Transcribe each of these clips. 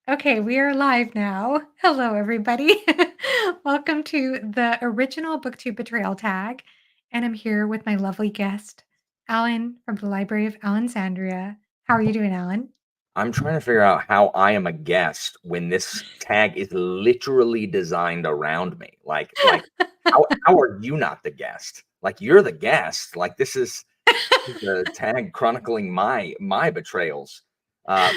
Okay, we are live now. Hello, everybody. Welcome to the original BookTube Betrayal tag. And I'm here with my lovely guest, Alan from the Library of Allenxandria. How are you doing, Alan? I'm trying to figure out how I am a guest when this tag is literally designed around me. How are you not the guest? Like you're the guest. Like this is the tag chronicling my betrayals, uh,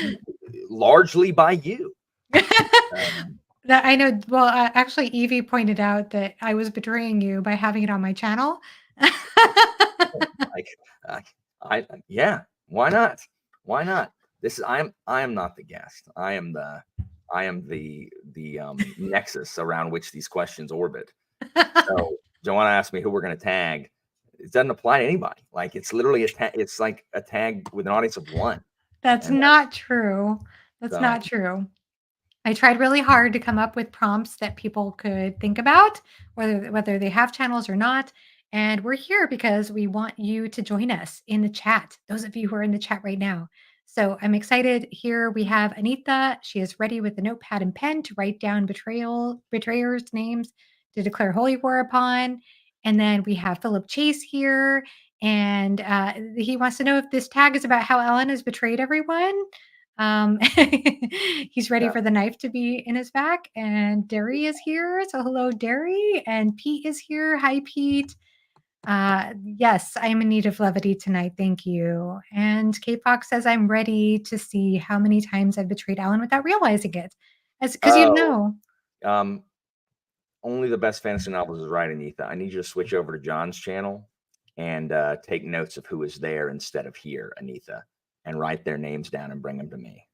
largely by you. Um, That I know. Well, actually, Evie pointed out that I was betraying you by having it on my channel. like, uh, yeah, why not? Why not? This is I am not the guest. I am the nexus around which these questions orbit. So Joanna asked me who we're going to tag. It doesn't apply to anybody. Like it's literally it's like a tag with an audience of one, That's and not true. That's so not true. I tried really hard to come up with prompts that people could think about, whether they have channels or not. And we're here because we want you to join us in the chat. Those of you who are in the chat right now. So I'm excited. Here we have Anita. She is ready with a notepad and pen to write down betrayers' names to declare holy war upon. And then we have Philip Chase here, and he wants to know if this tag is about how Ellen has betrayed everyone. He's ready yeah. for the knife to be in his back. And Derry is here. So hello, Derry. And Pete is here. Hi, Pete. Yes, I am in need of levity tonight. Thank you. And K Fox says I'm ready to see how many times I've betrayed Alan without realizing it. As because you Oh, know. um, only the best fantasy novels is right, Anita. I need you to switch over to John's channel and take notes of who is there instead of here, Anita, and write their names down and bring them to me.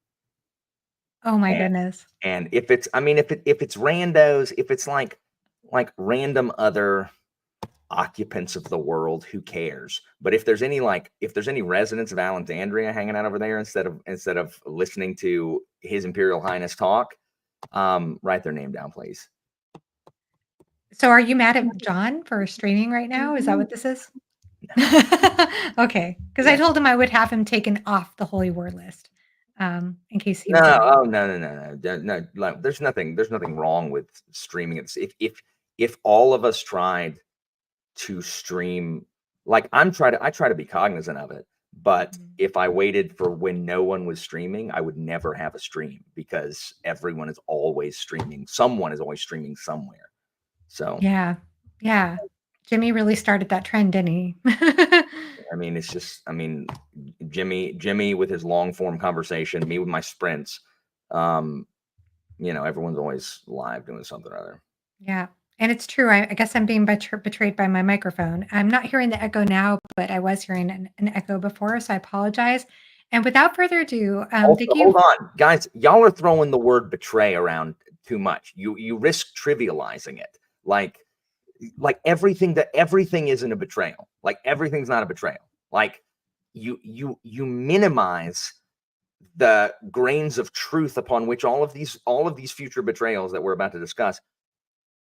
Oh my And goodness. and if it's, I mean, if it's randos, if it's like random other occupants of the world, who cares? But if there's any residents of Allenxandria hanging out over there instead of listening to His Imperial Highness talk, write their name down, please. So are you mad at John for streaming right now? Is that what this is? Okay, because I Yeah. told him I would have him taken off the holy war list, in case he was No, wondering. oh no. Like, there's nothing wrong with streaming it. If all of us tried to stream, like I try to be cognizant of it, but Mhm. if I waited for when no one was streaming, I would never have a stream because everyone is always streaming. Someone is always streaming somewhere. So Yeah, yeah. Jimmy really started that trend, didn't he? I mean, Jimmy with his long form conversation, me with my sprints. Um, everyone's always live doing something or other. Yeah, and it's true. I guess I'm being betrayed by my microphone. I'm not hearing the echo now, but I was hearing an echo before, so I apologize. And without further ado, Also, thank you. hold on, guys. Y'all are throwing the word betray around too much. You risk trivializing it. Like everything isn't a betrayal. Like everything's not a betrayal. Like you minimize the grains of truth upon which all of these future betrayals that we're about to discuss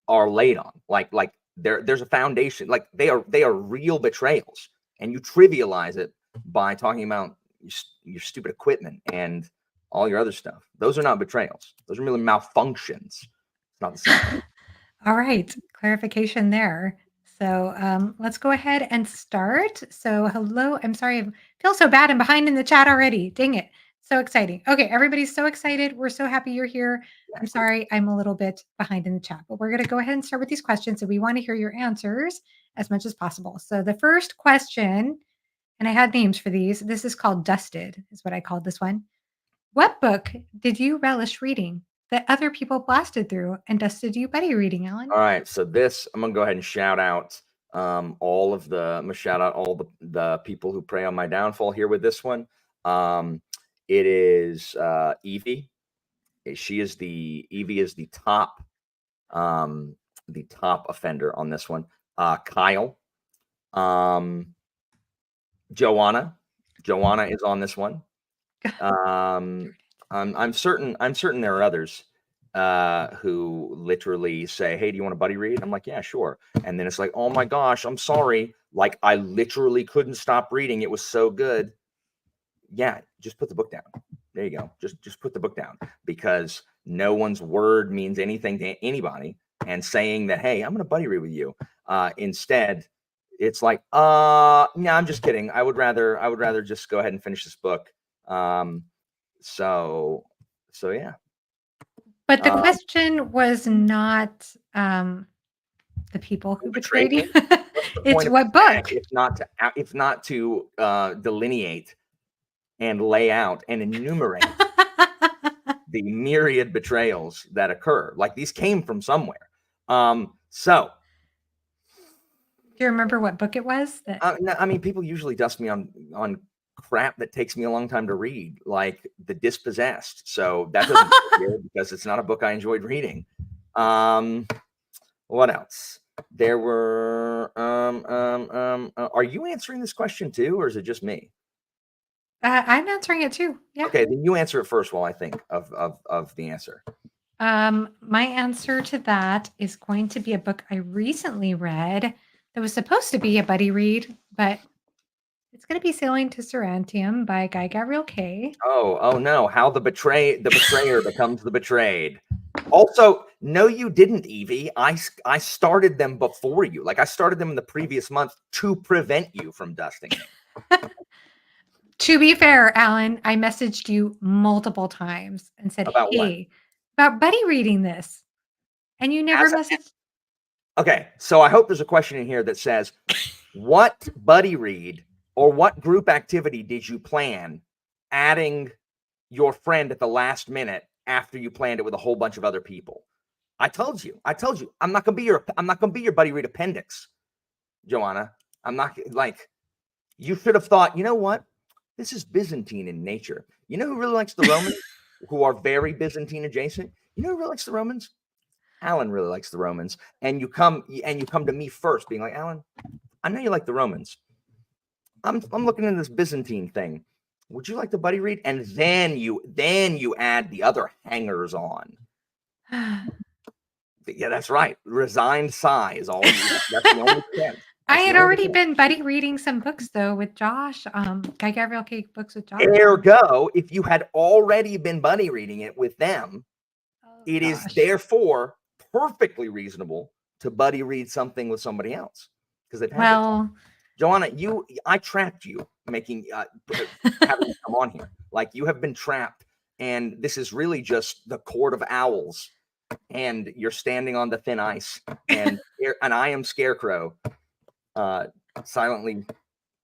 are laid on. Like there's a foundation. Like they are real betrayals, and you trivialize it by talking about your stupid equipment and all your other stuff. Those are not betrayals. Those are merely malfunctions. It's not the same thing. All right, clarification there. So let's go ahead and start. So hello, I'm sorry, I feel so bad. I'm behind in the chat already. Dang it. So exciting. Okay, everybody's so excited. We're so happy you're here. I'm sorry, I'm a little bit behind in the chat, but we're going to go ahead and start with these questions. So we want to hear your answers as much as possible. So the first question, and I had names for these. This is called Dusted, is what I called this one. What book did you relish reading that other people blasted through and dusted you buddy reading, Alan? All right, so this I'm gonna go ahead and shout out I'm gonna shout out all the people who prey on my downfall here with this one. It is Evie. Evie is the top offender on this one. Kyle, um, Joanna is on this one. I'm certain there are others who literally say, "Hey, do you want a buddy read?" I'm like, "Yeah, sure." And then it's like, "Oh my gosh, I'm sorry. Like I literally couldn't stop reading. It was so good." Yeah, just put the book down. There you go. Just put the book down, because no one's word means anything to anybody. And saying that, hey, I'm going to buddy read with you, instead, it's like, no, I'm just kidding. I would rather just go ahead and finish this book. So yeah. But the question was not the people who betrayed you. It's what book. If not to delineate and lay out and enumerate the myriad betrayals that occur. Like, these came from somewhere. So do you remember what book it was? no, I mean, people usually dust me on crap that takes me a long time to read, like The Dispossessed. So that doesn't good, because it's not a book I enjoyed reading. What else? There were are you answering this question too, or is it just me? I'm answering it too. Yeah. Okay, then you answer it first while I think of the answer. My answer to that is going to be a book I recently read that was supposed to be a buddy read, but it's going to be Sailing to Sarantium by Guy Gabriel Kay. Oh no, how the betrayer becomes the betrayed. Also, no, you didn't, Evie. I started them before you. Like, I started them in the previous month to prevent you from dusting them. To be fair, Alan, I messaged you multiple times and said, About what? hey, about buddy reading this. And you never messaged. Okay, so I hope there's a question in here that says, what buddy read or what group activity did you plan adding your friend at the last minute after you planned it with a whole bunch of other people? I told you, I'm not gonna be your buddy read appendix, Joanna. I'm not, like, you should have thought, you know what? This is Byzantine in nature. You know who really likes the Romans, who are very Byzantine adjacent? You know who really likes the Romans? Alan really likes the Romans. And you come to me first, being like, Alan, I know you like the Romans. I'm looking into this Byzantine thing. Would you like the buddy read? And then you add the other hangers on. Yeah, that's right. Resigned sigh is all. That's the only chance. I had already been buddy reading some books though with Josh. Guy Gabriel Kay books with Josh. Ergo, if you had already been buddy reading it with them, it is therefore perfectly reasonable to buddy read something with somebody else, because they've had Joanna, I trapped you making having you come on here. Like, you have been trapped, and this is really just the court of owls, and you're standing on the thin ice, and I am Scarecrow, silently,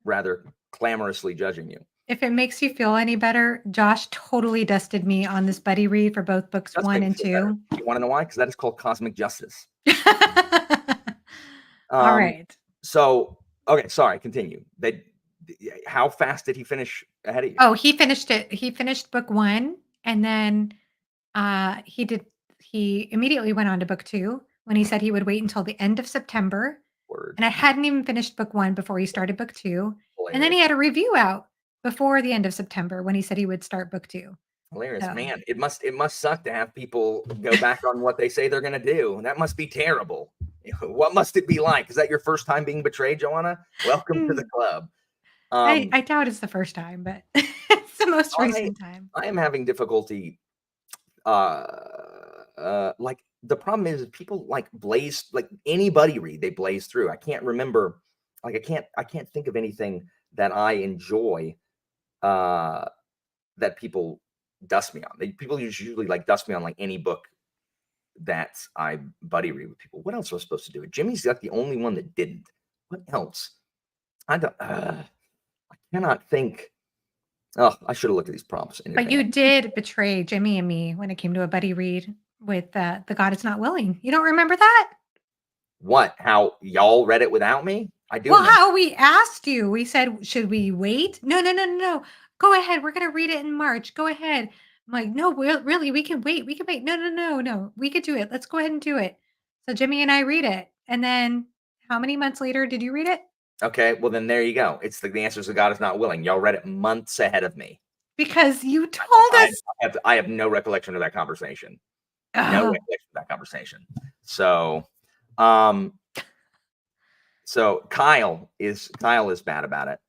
rather clamorously judging you. If it makes you feel any better, Josh totally dusted me on this buddy read for both books 1 and 2. You want to know why? Because that is called cosmic justice. All right. So, okay, sorry, continue. How fast did he finish ahead of you? Oh, he finished it. He finished book 1, and then he immediately went on to book 2 when he said he would wait until the end of September. Word. And I hadn't even finished book 1 before he started book 2. Hilarious. And then he had a review out before the end of September when he said he would start book 2. Hilarious. So. Man, it must suck to have people go back on what they say they're going to do. That must be terrible. What must it be like? Is that your first time being betrayed, Joanna? Welcome to the club. I doubt it's the first time, but it's the most recent time. I am having difficulty. Like, the problem is people like blaze, like anybody read, they blaze through. I can't remember. Like, I can't think of anything that I enjoy that people dust me on. People usually like dust me on like any book that I buddy read with people. What else was I supposed to do? Jimmy's like the only one that didn't. What else? I cannot think. Oh, I should have looked at these prompts. But you did betray Jimmy and me when it came to a buddy read with The God Is Not Willing. You don't remember that? What? How y'all read it without me? I do. Well, how we asked you. We said, should we wait? No. Go ahead. We're going to read it in March. Go ahead. I'm like, no, really, we can wait. We can wait. No. We could do it. Let's go ahead and do it. So Jimmy and I read it. And then how many months later did you read it? Okay, well then there you go. It's the answer is The God Is Not Willing. Y'all read it months ahead of me. Because you told us. I have no recollection of that conversation. No recollection of that conversation. So, so Kyle is bad about it.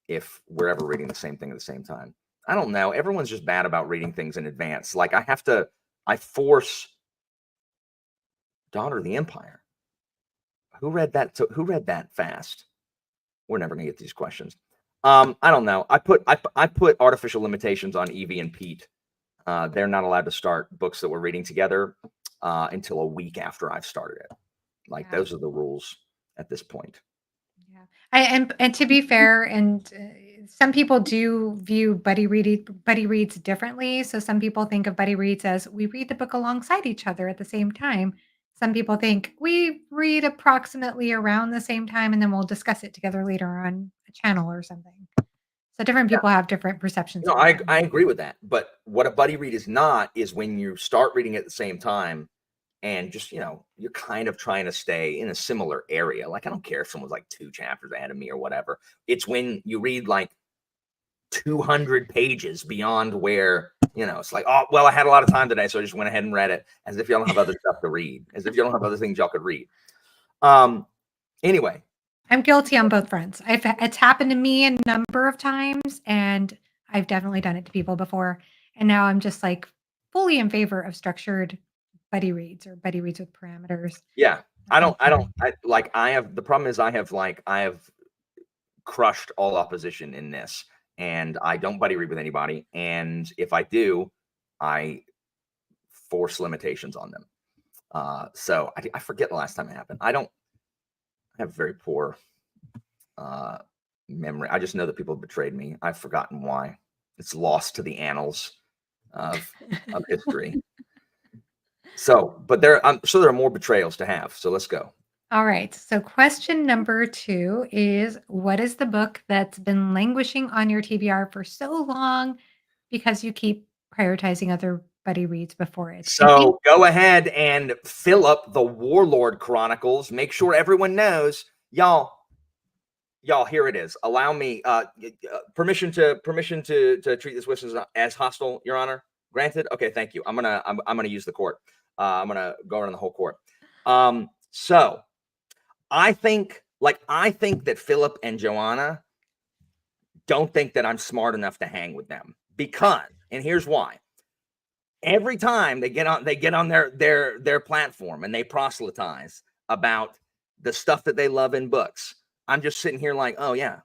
If we're ever reading the same thing at the same time. I don't know. Everyone's just bad about reading things in advance. Like I force Daughter of the Empire. Who read that? So who read that fast? We're never gonna get these questions. I don't know. I put artificial limitations on Evie and Pete. They're not allowed to start books that we're reading together until a week after I've started it. Like Yeah. those are the rules at this point. Yeah. And to be fair, and some people do view buddy reads differently. So some people think of buddy reads as we read the book alongside each other at the same time. Some people think we read approximately around the same time and then we'll discuss it together later on a channel or something. So different people have different perceptions No, of it. I agree with that. But what a buddy read is not is when you start reading at the same time and just, you're kind of trying to stay in a similar area. Like, I don't care if someone's like 2 chapters ahead of me or whatever. It's when you read like 200 pages beyond where, it's like, oh, well, I had a lot of time today, so I just went ahead and read it, as if you don't have other stuff to read, as if you don't have other things y'all could read. Anyway. I'm guilty on both fronts. It's happened to me a number of times, and I've definitely done it to people before. And now I'm just like fully in favor of structured buddy reads or buddy reads with parameters. Yeah. The problem is I have crushed all opposition in this, and I don't buddy read with anybody. And if I do, I force limitations on them. So I forget the last time it happened. I have very poor memory. I just know that people have betrayed me. I've forgotten why. It's lost to the annals of history. So, but I'm sure there are more betrayals to have. So let's go. All right. So question number 2 is, what is the book that's been languishing on your TBR for so long because you keep prioritizing other buddy reads before it? So go ahead and fill up the Warlord Chronicles. Make sure everyone knows, y'all, here it is. Allow me permission to treat this witness as hostile, Your Honor. Granted. Okay, thank you. I'm gonna use the court. I'm gonna go around the whole court. So I think that Philip and Joanna don't think that I'm smart enough to hang with them, because, and here's why. Every time they get on their platform and they proselytize about the stuff that they love in books, I'm just sitting here like, oh yeah,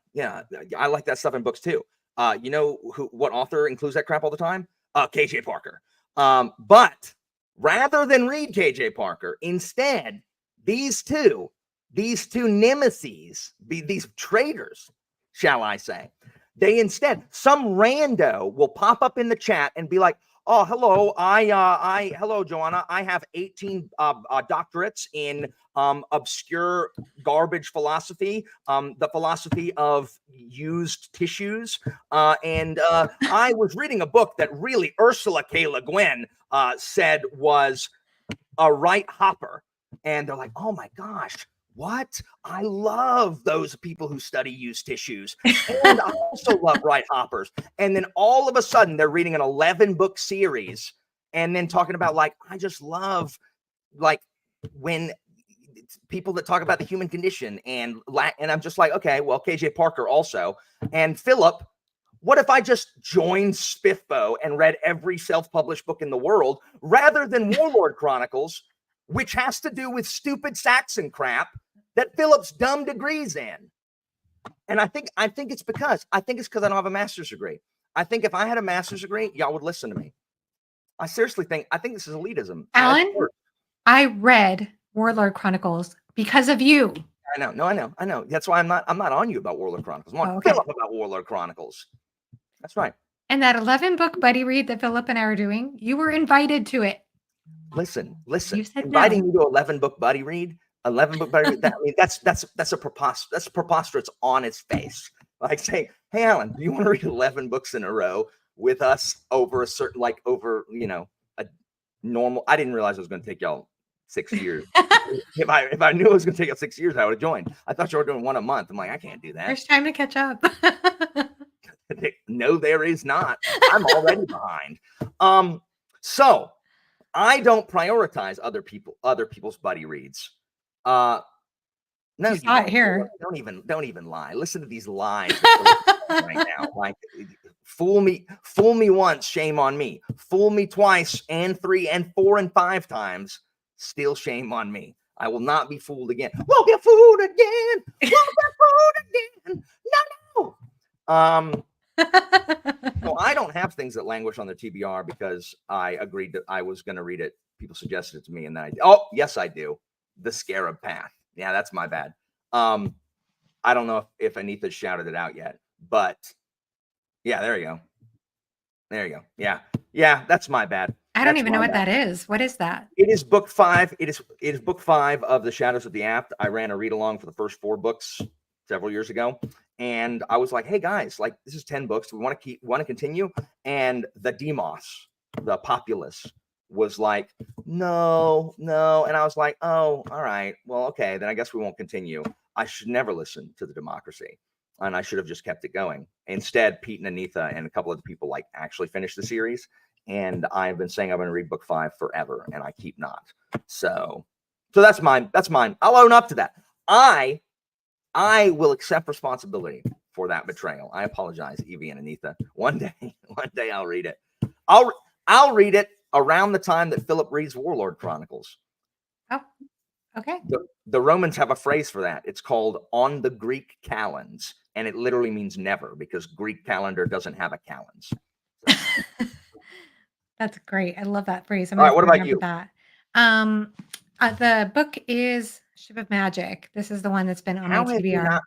I like that stuff in books too. What author includes that crap all the time? KJ Parker. But rather than read KJ Parker, instead, these two nemesis, these traitors, shall I say, some rando will pop up in the chat and be like, oh, hello, hello, Joanna. I have 18 doctorates in obscure garbage philosophy, the philosophy of used tissues. And I was reading a book that really Ursula K. Le Guin said was a right hopper. And they're like, oh my gosh, what? I love those people who study used tissues. And I also love right hoppers. And then all of a sudden they're reading an 11-book series and then talking about, like, I just love, like, when people that talk about the human condition and I'm just like, okay, well, KJ Parker also. And Philip, what if I just joined Spiffbo and read every self-published book in the world rather than Warlord Chronicles, which has to do with stupid Saxon crap that Philip's dumb degrees in? And I think it's because I don't have a master's degree. I think if I had a master's degree, y'all would listen to me. I seriously think this is elitism. Alan, I read Warlord Chronicles because of you. I know. No, I know. That's why I'm not on you about Warlord Chronicles. I'm on Philip about Warlord Chronicles. That's right. And that 11-book buddy read that Philip and I are doing, you were invited to it. Listen. You said inviting no. me to 11-book buddy read, 11-book buddy read. That's preposterous on its face. Like saying, hey, Alan, do you want to read 11 books in a row with us over a certain, like, over, a normal? I didn't realize it was going to take y'all 6 years. If I knew it was going to take us 6 years, I would have joined. I thought you were doing one a month. I'm like, I can't do that. There's time to catch up. No, there is not. I'm already behind. So I don't prioritize other people's buddy reads. No, you saw it here. Don't even lie. Listen to these lies right now. Like, Fool me once, shame on me. Fool me twice and 3 and 4 and 5 times, still shame on me. I will not be fooled again. Won't get fooled again. Won't get fooled again. No. So I don't have things that languish on the TBR because I agreed that I was going to read it. People suggested it to me, and then yes, I do. The Scarab Path. Yeah, that's my bad. I don't know if Anita shouted it out yet, but yeah, there you go. There you go. Yeah, that's my bad. I don't even know what that is. What is that? It is book 5. It is book 5 of The Shadows of the Apt. I ran a read along for the first 4 books several years ago, and I was like, "Hey guys, like this is 10 books. Do we want to continue?" And the Demos, the populace, was like, "No," and I was like, "Oh, all right. Well, okay, then I guess we won't continue." I should never listen to the democracy, and I should have just kept it going. Instead, Pete and Anita and a couple of the people like actually finished the series. And I've been saying I'm going to read book 5 forever, and I keep not. So that's mine. That's mine. I'll own up to that. I will accept responsibility for that betrayal. I apologize, Evie and Anita. One day I'll read it. I'll read it around the time that Philip reads Warlord Chronicles. Oh, okay. The Romans have a phrase for that. It's called on the Greek calends, and it literally means never because Greek calendar doesn't have a calends. So. That's great. I love that phrase. All right, what about you? That. The book is Ship of Magic. This is the one that's been on my TBR.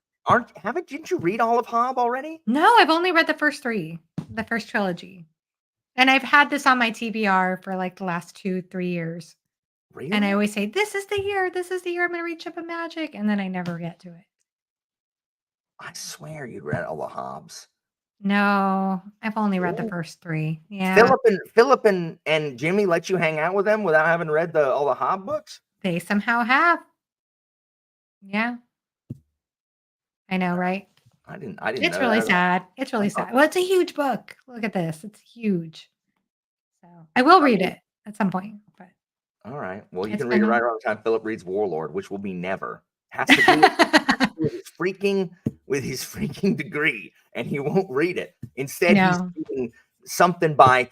Didn't you read all of Hobb already? No, I've only read the first 3, the first trilogy. And I've had this on my TBR for like the last 2-3 years. Really? And I always say, this is the year I'm going to read Ship of Magic. And then I never get to it. I swear you read all the Hobbs. No, I've only read the first 3. Yeah. Philip and Jimmy let you hang out with them without having read all the Hobb books? They somehow have. Yeah. I know, right? I didn't It's know really that. sad. It's really sad. Well, it's a huge book. Look at this. It's huge. So I will read it at some point. But all right. Well, you can read it right around the time Philip reads Warlord, which will be never. Has to do with his freaking degree, and he won't read it. Instead, he's reading something by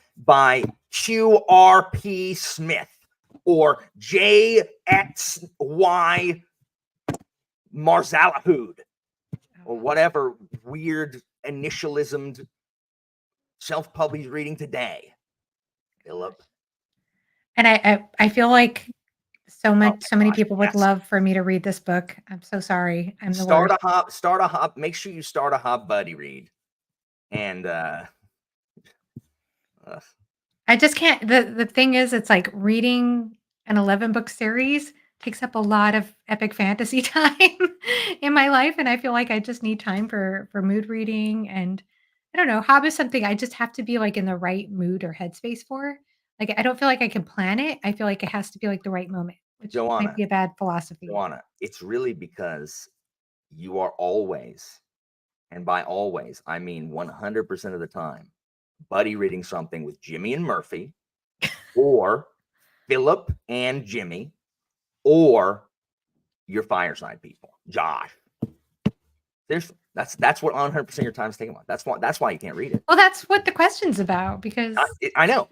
Q.R.P. Smith or J.X.Y. Marzalahood or whatever weird initialismed self-pub he's reading today. Philip. And I feel like so many people would love for me to read this book. I'm so sorry. I'm the worst. Start a Hobb. Make sure you start a Hobb buddy read. And I just can't. The thing is, it's like reading an 11-book series takes up a lot of epic fantasy time in my life, and I feel like I just need time for mood reading. And I don't know, Hobb is something I just have to be like in the right mood or headspace for. Like I don't feel like I can plan it. I feel like it has to be like the right moment, which might be a bad philosophy. Joanna, it's really because you are always, and by always I mean 100% of the time, buddy reading something with Jimmy and Murphy, or Philip and Jimmy, or your fireside people, Josh. Seriously, that's what 100% of your time is taken about. That's why you can't read it. Well, that's what the question's about because I know.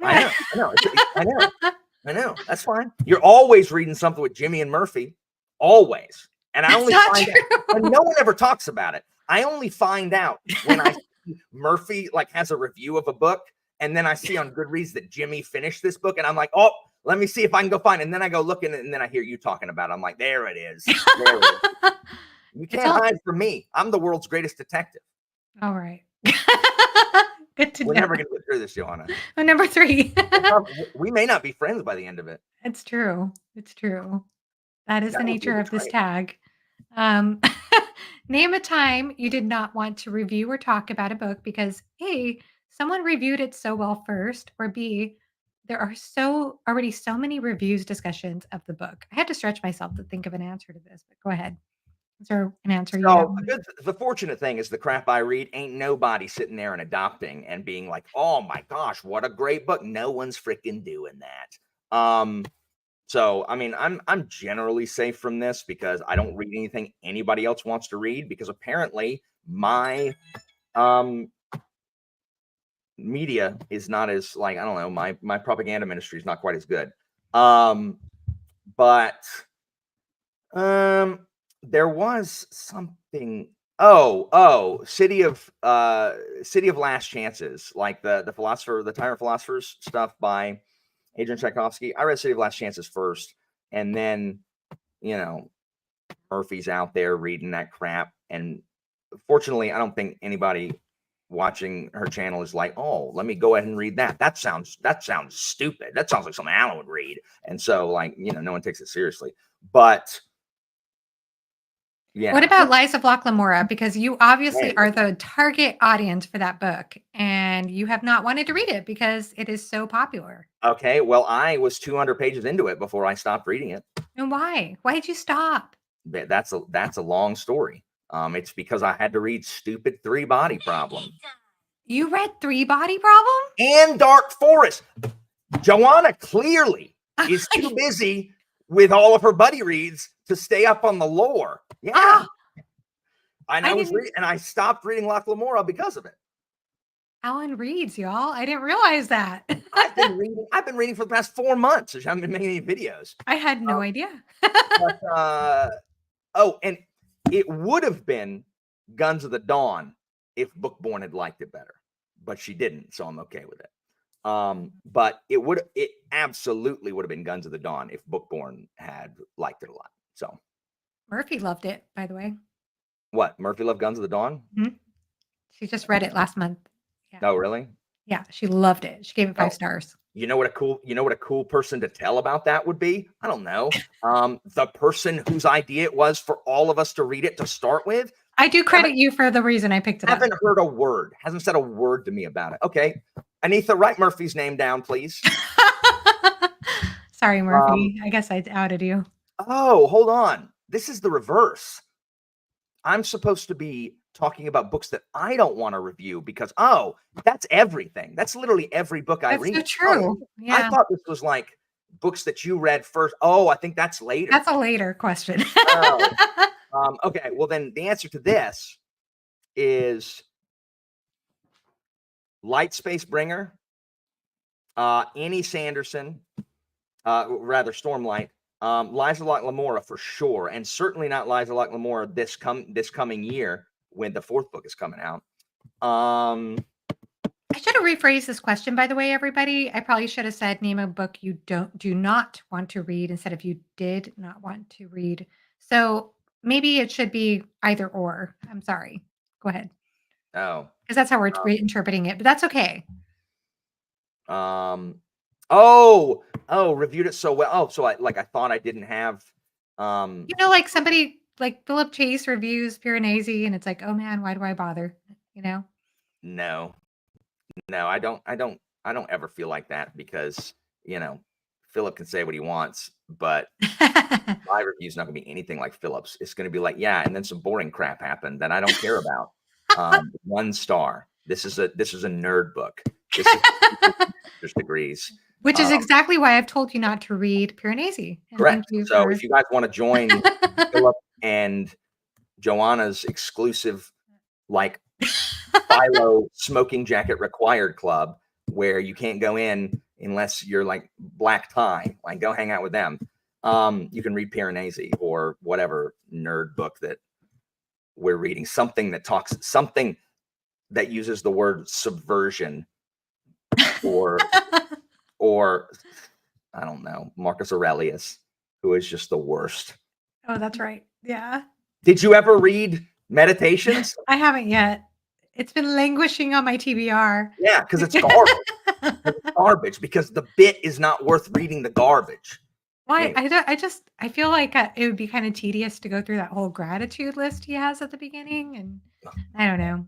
That's fine. You're always reading something with Jimmy and Murphy, always. And I only find out, and no one ever talks about it. I only find out when I see Murphy like has a review of a book, and then I see on Goodreads that Jimmy finished this book, and I'm like, oh, let me see if I can go find it. And then I go look in it, and then I hear you talking about it. I'm like, there it is. There it is. You can't hide from me. I'm the world's greatest detective. All right. Good to know. We're never going to get through this, Johanna. Number 3. We may not be friends by the end of it. It's true. It's true. That is the nature of this tag. Name a time you did not want to review or talk about a book because A, someone reviewed it so well first, or B, there are already so many reviews discussions of the book. I had to stretch myself to think of an answer to this, but go ahead. Is there an answer you know? The fortunate thing is the crap I read ain't nobody sitting there and adopting and being like, oh my gosh, what a great book. No one's freaking doing that. So I mean, I'm generally safe from this because I don't read anything anybody else wants to read because apparently my media is not as like, I don't know, my propaganda ministry is not quite as good. But there was something. City of Last Chances, like the philosopher, the Tyrant Philosophers stuff by Adrian Tchaikovsky. I read City of Last Chances first, and then you know Murphy's out there reading that crap. And fortunately, I don't think anybody watching her channel is like, oh, let me go ahead and read that. That sounds stupid. That sounds like something Alan would read. And so, like, no one takes it seriously. But yeah. What about Lies of Locke Lamora? Because you obviously Hey, are the target audience for that book, and you have not wanted to read it because it is so popular. okay, well, I was 200 pages into it before I stopped reading it. And why? Why did you stop? That's a long story. It's because I had to read stupid Three Body Problem You read Three Body Problem? and Dark Forest. Joanna clearly is too busy with all of her buddy reads to stay up on the lore. Yeah. Ah, And I stopped reading Locke Lamora because of it. Alan reads, y'all. I didn't realize that. I've been reading for the past 4 months. I haven't been making any videos. I had no idea. But, and it would have been Guns of the Dawn if Bookborn had liked it better, but she didn't, so I'm okay with it. But it absolutely would have been Guns of the Dawn if Bookborn had liked it a lot. So Murphy loved it, by the way. what? Murphy loved Guns of the Dawn? Mhm. She just read it last month. Yeah. Oh, really? Yeah, she loved it. She gave it 5 Oh. stars. You know what a cool person to tell about that would be? I don't know. The person whose idea it was for all of us to read it to start with. I do credit you for the reason I picked it up. Haven't heard a word. Hasn't said a word to me about it. Okay. Anitha, write Murphy's name down, please. Sorry, Murphy. I guess I outed you. Oh, hold on. This is the reverse. I'm supposed to be talking about books that I don't want to review because, that's everything. That's literally every book I read. That's so true. Yeah. I thought this was like books that you read first. Oh, I think that's later. That's a later question. Okay. Well, then the answer to this is Light Space Bringer, Annie Sanderson, rather Stormlight, Liza Locke Lamora for sure, and certainly not Liza Locke Lamora this coming year when the 4th book is coming out. I should have rephrased this question, by the way, everybody. I probably should have said name a book you do not want to read instead of you did not want to read. So maybe it should be either or. I'm sorry. Go ahead. Oh. Because that's how we're interpreting it, but that's okay. Reviewed it so well. Oh, so I thought I didn't have like somebody like Philip Chase reviews Piranesi and it's like, oh man, why do I bother? No, I don't ever feel like that because Philip can say what he wants, but my review's not gonna be anything like Philip's. It's gonna be like, yeah, and then some boring crap happened that I don't care about. 1 star. This is a nerd book. This is just degrees. Which is exactly why I've told you not to read Piranesi. Correct. So if you guys want to join Philip and Joanna's exclusive, like, Philo smoking jacket required club, where you can't go in unless you're like black tie, like go hang out with them. You can read Piranesi or whatever nerd book that we're reading, something that uses the word subversion or I don't know, Marcus Aurelius, who is just the worst. Oh, that's right. Yeah. Did you ever read Meditations? I haven't yet. It's been languishing on my TBR. Yeah, because it's garbage. It's garbage because the bit is not worth reading the garbage. Why? I feel like it would be kind of tedious to go through that whole gratitude list he has at the beginning, and I don't know.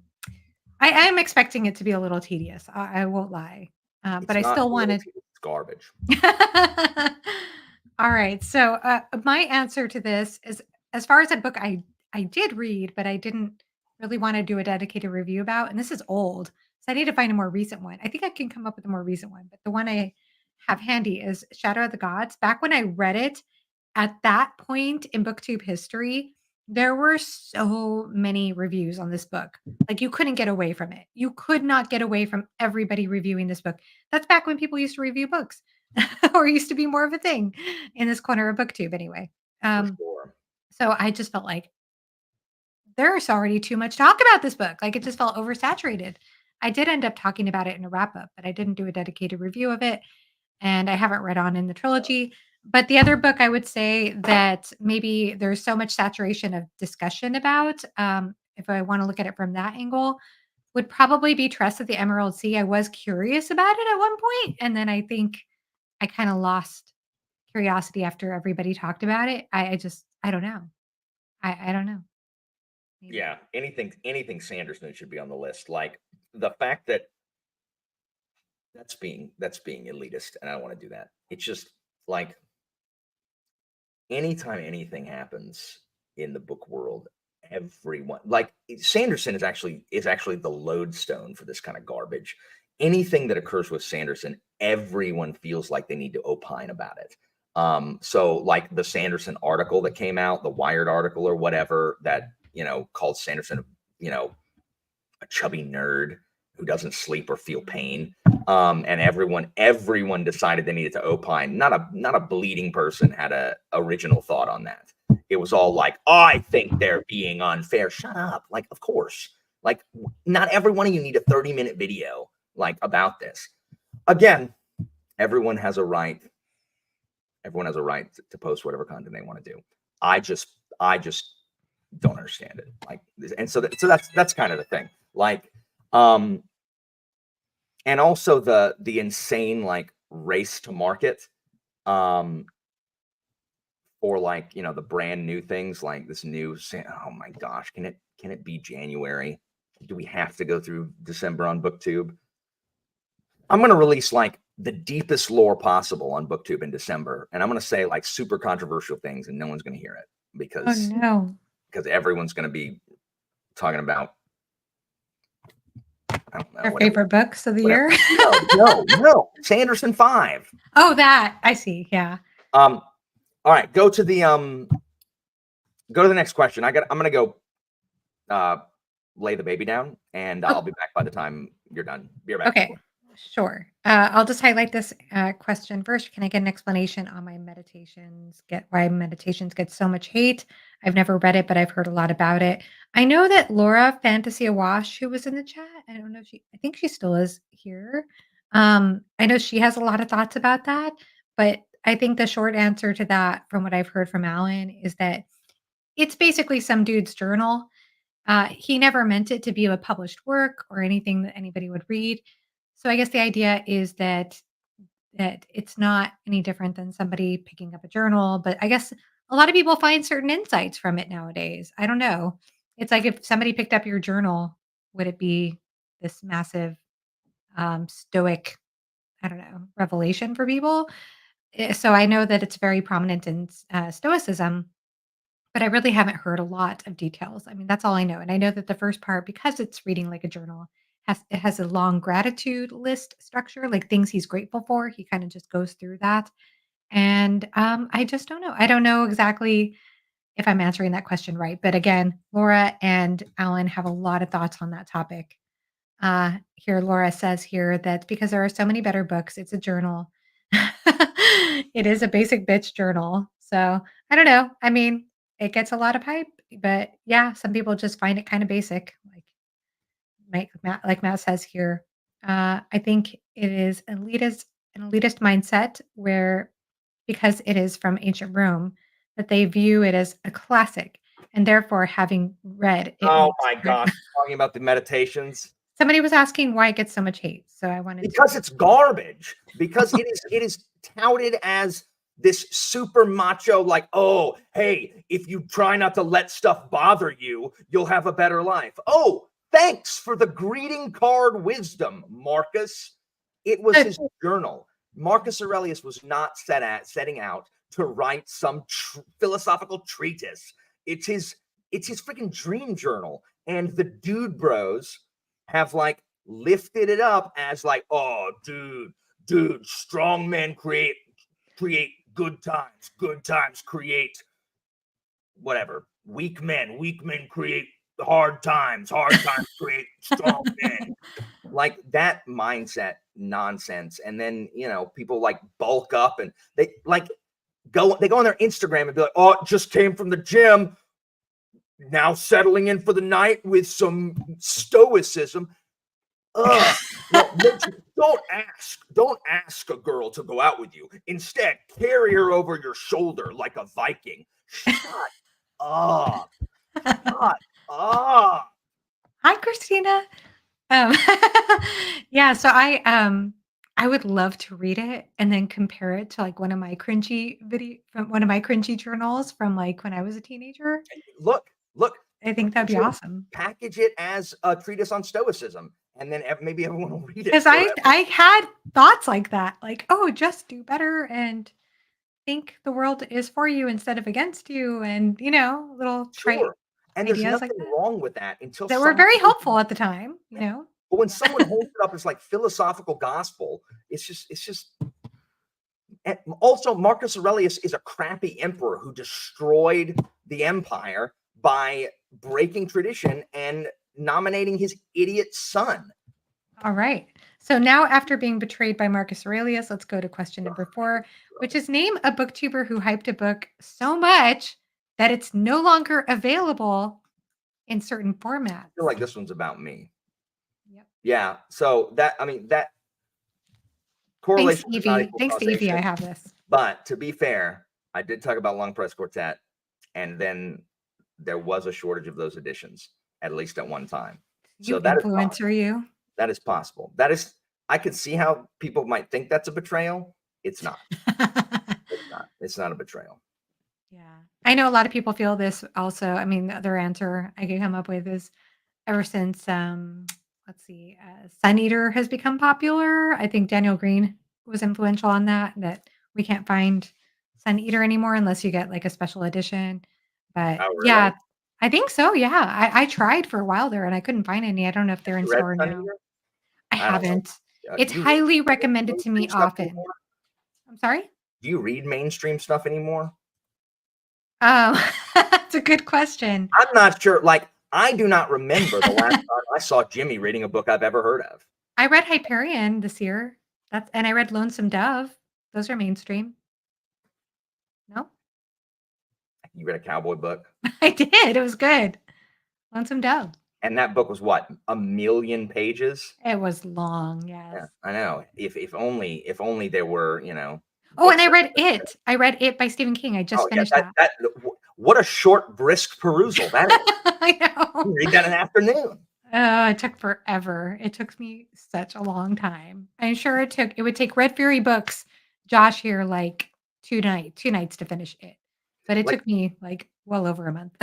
I am expecting it to be a little tedious. I won't lie, but I still wanted garbage. All right. So my answer to this is, as far as a book I did read, but I didn't really want to do a dedicated review about, and this is old, so I need to find a more recent one. I think I can come up with a more recent one, but the one I have handy is Shadow of the Gods. Back when I read it, at that point in BookTube history, There were so many reviews on this book. Like, you couldn't get away from it. You could not get away from everybody reviewing this book. That's back when people used to review books, or used to be more of a thing in this corner of BookTube anyway. For Um, sure. so I just felt like there's already too much talk about this book. Like, it just felt oversaturated. I did end up talking about it in a wrap up, but I didn't do a dedicated review of it. And I haven't read on in the trilogy. But the other book I would say that maybe there's so much saturation of discussion about, if I want to look at it from that angle, would probably be Trust of the Emerald Sea. I was curious about it at one point, and then I think I kind of lost curiosity after everybody talked about it. I don't know. I don't know. Maybe. Yeah, anything Sanderson should be on the list. Like the fact that that's being elitist, and I don't want to do that. It's just like anytime anything happens in the book world, everyone like Sanderson is actually the lodestone for this kind of garbage. Anything that occurs with Sanderson, everyone feels like they need to opine about it. So like the Sanderson article that came out, the Wired article or whatever that called Sanderson, a chubby nerd who doesn't sleep or feel pain. And everyone decided they needed to opine. Not a bleeding person had a original thought on that. It was all like, I think they're being unfair. Shut up. Like, of course. Like, not every one of you need a 30-minute video like about this. Again, everyone has a right. Everyone has a right to post whatever content they want to do. I just don't understand it. Like, and so that's kind of the thing. Like, and also the insane like race to market, for like the brand new things like this new. Oh my gosh, can it be January? Do we have to go through December on BookTube? I'm gonna release like the deepest lore possible on BookTube in December, and I'm gonna say like super controversial things, and no one's gonna hear it Oh because no. everyone's gonna be talking about I don't know Our whatever. favorite books of the Whatever. year. No. Sanderson 5. Oh, that I see. Yeah. All right, go to the next question. I'm gonna go lay the baby down, and I'll be back by the time you're done. Be right back. Okay, sure. I'll just highlight this question first. Can I get an explanation on my meditations? Get why meditations get so much hate? I've never read it, but I've heard a lot about it. I know that Laura Fantasy Awash, who was in the chat, I don't know if I think she still is here. I know she has a lot of thoughts about that, but I think the short answer to that, from what I've heard from Alan, is that it's basically some dude's journal. He never meant it to be a published work or anything that anybody would read. So I guess the idea is that it's not any different than somebody picking up a journal, but I guess a lot of people find certain insights from it nowadays. I don't know. It's like if somebody picked up your journal, would it be this massive stoic, I don't know, revelation for people? So I know that it's very prominent in stoicism, but I really haven't heard a lot of details. I mean, that's all I know, and I know that the first part, because it's reading like a journal, has a long gratitude list structure, like things he's grateful for. He kinda just goes through that, and, I just don't know. I don't know exactly if I'm answering that question right, but again, Laura and Alan have a lot of thoughts on that topic. Here, Laura says here that because there are so many better books, it's a journal. It is a basic bitch journal. So I don't know. I mean, it gets a lot of hype, but yeah, some people just find it kind of basic. Like Matt says here. I think it is an elitist mindset where, because it is from ancient Rome, that they view it as a classic, and therefore having read it Oh makes my gosh, talking about the meditations. Somebody was asking why it gets so much hate, so I wanted to. Because it's garbage. Because it is touted as this super macho, like, oh, hey, if you try not to let stuff bother you, you'll have a better life. Oh, thanks for the greeting card wisdom, Marcus. It was his journal. Marcus Aurelius was not setting out to write some philosophical treatise. It's his freaking dream journal. And the dude bros have like lifted it up as like, oh, dude, strong men create good times create whatever, weak men create hard times create strong men, like that mindset nonsense. And then, people like bulk up and they go on their Instagram and be like, oh, it just came from the gym, now settling in for the night with some stoicism. No, don't ask a girl to go out with you. Instead, carry her over your shoulder like a Viking. Shut up. Shut up. Hi, Christina. Um, yeah, so I would love to read it and then compare it to like one of my cringy journals from like when I was a teenager. Look, I think that'd be awesome. package it as a treatise on stoicism, and then maybe everyone will read it Because forever. I had thoughts like that, like, oh, just do better and think the world is for you instead of against you, and little trite Sure. And there's ideas like nothing that wrong with that until that were someone very helpful at the time. But when someone holds it up as like philosophical gospel, it's just. And also, Marcus Aurelius is a crappy emperor who destroyed the empire by breaking tradition and nominating his idiot son. All right. So now, after being betrayed by Marcus Aurelius, let's go to question number 4, which is name a booktuber who hyped a book so much that it's no longer available in certain formats. I feel like this one's about me. Yep. Yeah. So that Thanks, correlation is not Evie. equal Thanks to Evie, I causation. have this. But to be fair, I did talk about Long Press Quartet, and then there was a shortage of those editions, at least at one time. You So that is influencer, possible. you. That is possible. I can see how people might think that's a betrayal. It's not. It's not. It's not a betrayal. Yeah. I know a lot of people feel this also. I mean, the other answer I could come up with is ever since, let's see, Sun Eater has become popular. I think Daniel Green was influential on that we can't find Sun Eater anymore unless you get like a special edition. But Oh, really? yeah, I think so. Yeah. I tried for a while there and I couldn't find any. I don't know if they're Have in you read store Sun now. Eater? I I don't know. haven't. It's Do you highly read recommended to me mainstream stuff often. anymore? I'm sorry? Do you read mainstream stuff anymore? Oh, that's a good question. I'm not sure. Like, I do not remember the last time I saw Jimmy reading a book I've ever heard of. I read Hyperion this year. And I read Lonesome Dove. Those are mainstream. No? You read a cowboy book? I did. It was good. Lonesome Dove. And that book was what? 1,000,000 pages? It was long, Yeah, yes. I know. If only there were, Oh, and books I that read It. I read It by Stephen King. I just Oh, yeah, finished that. what a short, brisk perusal that is. I You know. read that in an afternoon. Oh, it took forever. It took me such a long time. I'm sure it would take Red Fury Books, Josh here, like 2 nights to finish it. But it Like took me like well over a month.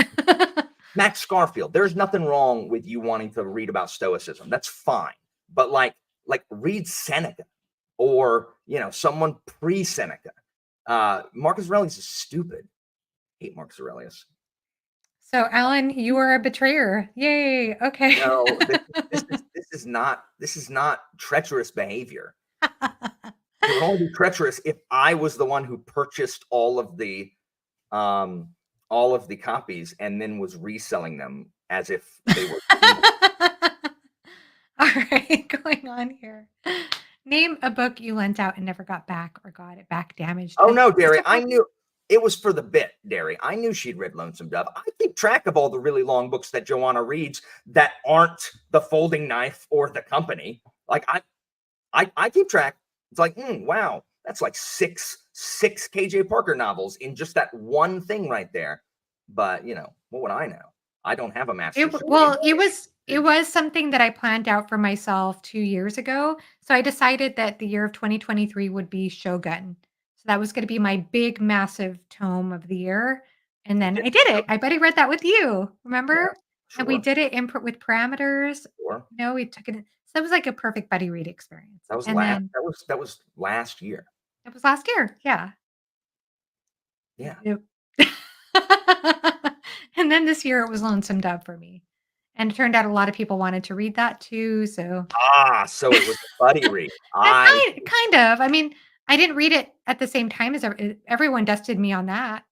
Max Scarfield, there's nothing wrong with you wanting to read about stoicism. That's fine. But read Seneca or, someone pre-Seneca. Marcus Aurelius is stupid. I hate Marcus Aurelius. So, Alan, you are a betrayer. Yay. Okay. No, this is not treacherous behavior. It would only be treacherous if I was the one who purchased all of the copies and then was reselling them as if they were. All right, going on here. Name a book you lent out and never got back or got it back damaged. Oh no, Derry, Still I happens. knew it was for the bit, Derry. I knew she'd read Lonesome Dove. I keep track of all the really long books that Joanna reads that aren't The Folding Knife or The Company. Like I keep track. It's like, wow, that's like six KJ Parker novels in just that one thing right there. But what would I know? I don't have a master's degree. Well, it was something that I planned out for myself 2 years ago. So I decided that the year of 2023 would be Shogun. So that was going to be my big, massive tome of the year. And then I did it. I bet I read that with you. Remember? Yeah, And we sure. did it with parameters. Sure. We took it. So it was like a perfect buddy read experience. That was And then that was last year. it was last year. Yeah. Yeah. Yep. And then this year it was Lonesome Dove for me. And it turned out a lot of people wanted to read that too. So So it was a buddy read. kind of. I mean, I didn't read it at the same time as everyone dusted me on that.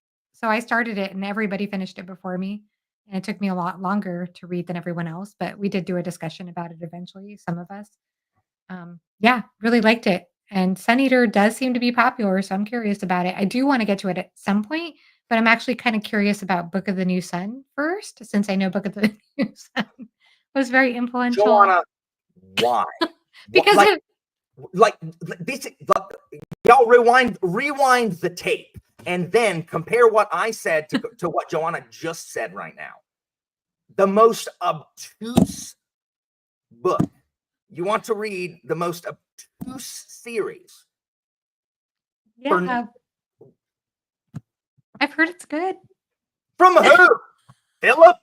So I started it and everybody finished it before me. And it took me a lot longer to read than everyone else, but we did do a discussion about it eventually, some of us. Yeah, really liked it. And Sun Eater does seem to be popular, so I'm curious about it. I do want to get to it at some point, but I'm actually kind of curious about Book of the New Sun first, since I know Book of the New Sun was very influential Joanna, why? What, because like, it, like this, y'all rewind the tape and then compare what I said to what Joanna just said right now. The most obtuse book. You want to read the most obtuse series. yeah, I've heard it's good. From who? Philip?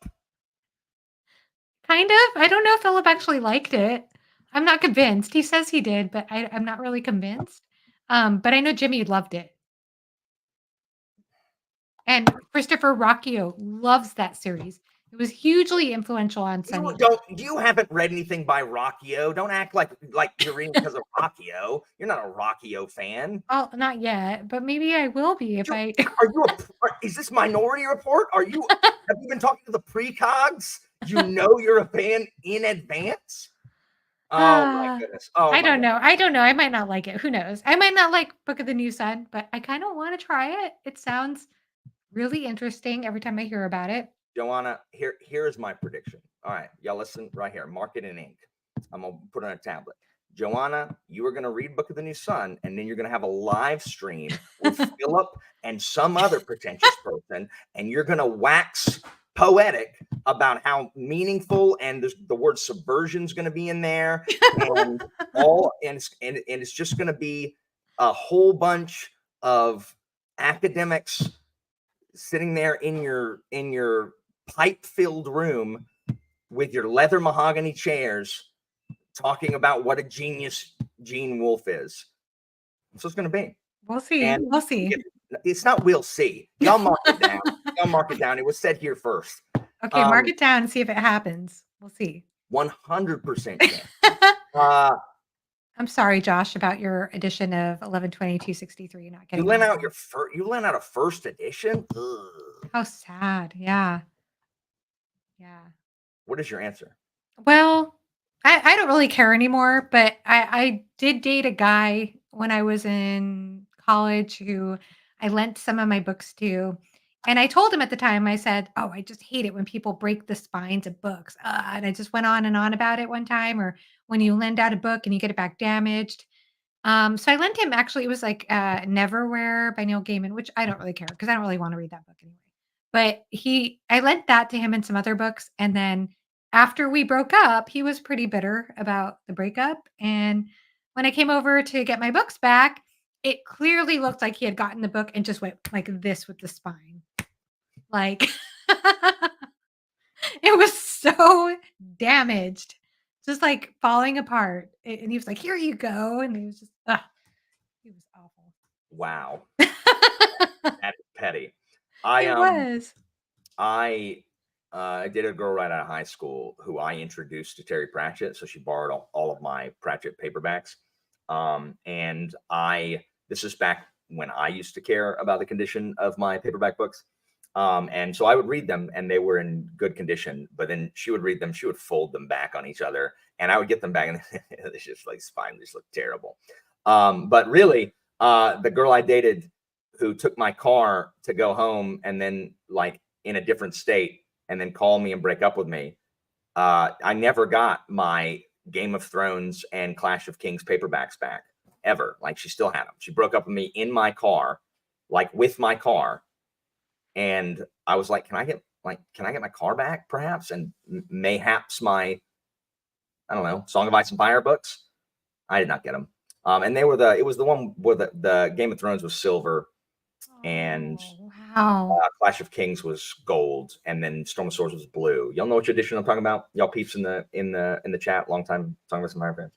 Kind of. I don't know if Philip actually liked it. I'm not convinced. He says he did, but I'm not really convinced. But I know Jimmy loved it. And Christopher Rocchio loves that series. It was hugely influential on Sunny. You haven't read anything by Rocchio. Don't act like you're reading because of Rocchio. You're not a Rocchio fan. Oh, not yet, but maybe I will be if I. Is this Minority Report? Have you been talking to the precogs? You know you're a fan in advance. Oh my goodness. Oh, I don't know. I don't know. I might not like it. Who knows? I might not like Book of the New Sun, but I kind of want to try it. It sounds really interesting every time I hear about it. Joanna, here's my prediction. All right, y'all listen right here. Mark it in ink. I'm gonna put it on a tablet. Joanna, you are gonna read Book of the New Sun, and then you're gonna have a live stream with Philip and some other pretentious person, and you're gonna wax poetic about how meaningful and the word subversion is gonna be in there, and it's just gonna be a whole bunch of academics sitting there in your pipe-filled room with your leather mahogany chairs talking about what a genius Gene Wolfe is. That's what it's going to be. We'll see. And we'll see. It's not we'll see. Y'all mark it down. Y'all mark it down. It was said here first. Okay, mark it down and see if it happens. We'll see. 100%. I'm sorry, Josh, about your edition of 11/22/63 not getting. You lent out a first edition. Ugh. How sad. Yeah. Yeah. What is your answer? Well, I don't really care anymore, but I did date a guy when I was in college who I lent some of my books to. And I told him at the time, I said, "Oh, I just hate it when people break the spines of books." And I just went on and on about it one time, or when you lend out a book and you get it back damaged. So I lent him actually, it was like Neverwhere by Neil Gaiman, which I don't really care because I don't really want to read that book anyway. But I lent that to him and some other books. And then after we broke up, he was pretty bitter about the breakup. And when I came over to get my books back, it clearly looked like he had gotten the book and just went like this with the spine. Like it was so damaged, just like falling apart. And he was like, "Here you go." And he was just, he was awful. Wow. That's petty. It was. I did a girl right out of high school who I introduced to Terry Pratchett. So she borrowed all of my Pratchett paperbacks. And this is back when I used to care about the condition of my paperback books. And so I would read them and they were in good condition, but then she would read them, she would fold them back on each other and I would get them back and it's just like spine just looked terrible. But really, the girl I dated who took my car to go home and then like in a different state and then call me and break up with me. I never got my Game of Thrones and Clash of Kings paperbacks back ever. Like she still had them. She broke up with me in my car, like with my car. And I was like, can I get my car back perhaps? And mayhaps my, I don't know, Song of Ice and Fire books. I did not get them. And it was the one where the Game of Thrones was silver and Clash of Kings was gold, and then Storm of Swords was blue. Y'all know which edition I'm talking about? Y'all peeps in the chat, long time Song of Ice and Fire fans.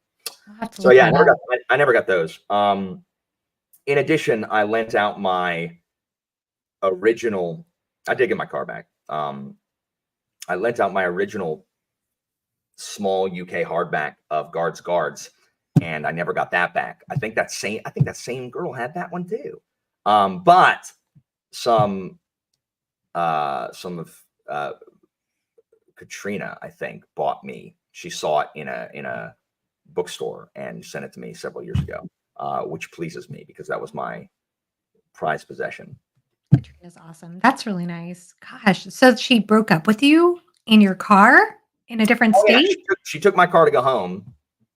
So yeah, I never got those. In addition, I lent out my original. I did get my car back. I lent out my original small UK hardback of Guards, and I never got that back. I think that same girl had that one too. But some some of Katrina, I think, bought me. She saw it in a bookstore and sent it to me several years ago, which pleases me because that was my prized possession. Katrina's awesome. That's really nice. Gosh, so she broke up with you in your car in a different Oh yeah, state? she took my car to go home,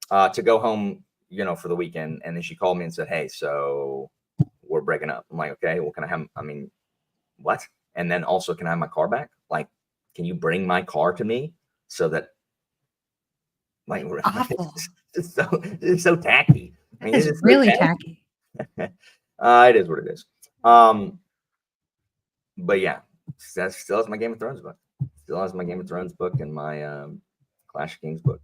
for the weekend, and then she called me and said, "Hey, so we're breaking up." I'm like, "Okay, well, can I have? I mean, what? And then also, can I have my car back? Like, can you bring my car to me so that, like, Awful. it's so tacky. I That mean, it is is so really tacky. tacky. It is what it is. But yeah, that still has my Game of Thrones book. Still has my Game of Thrones book and my Clash of Kings book.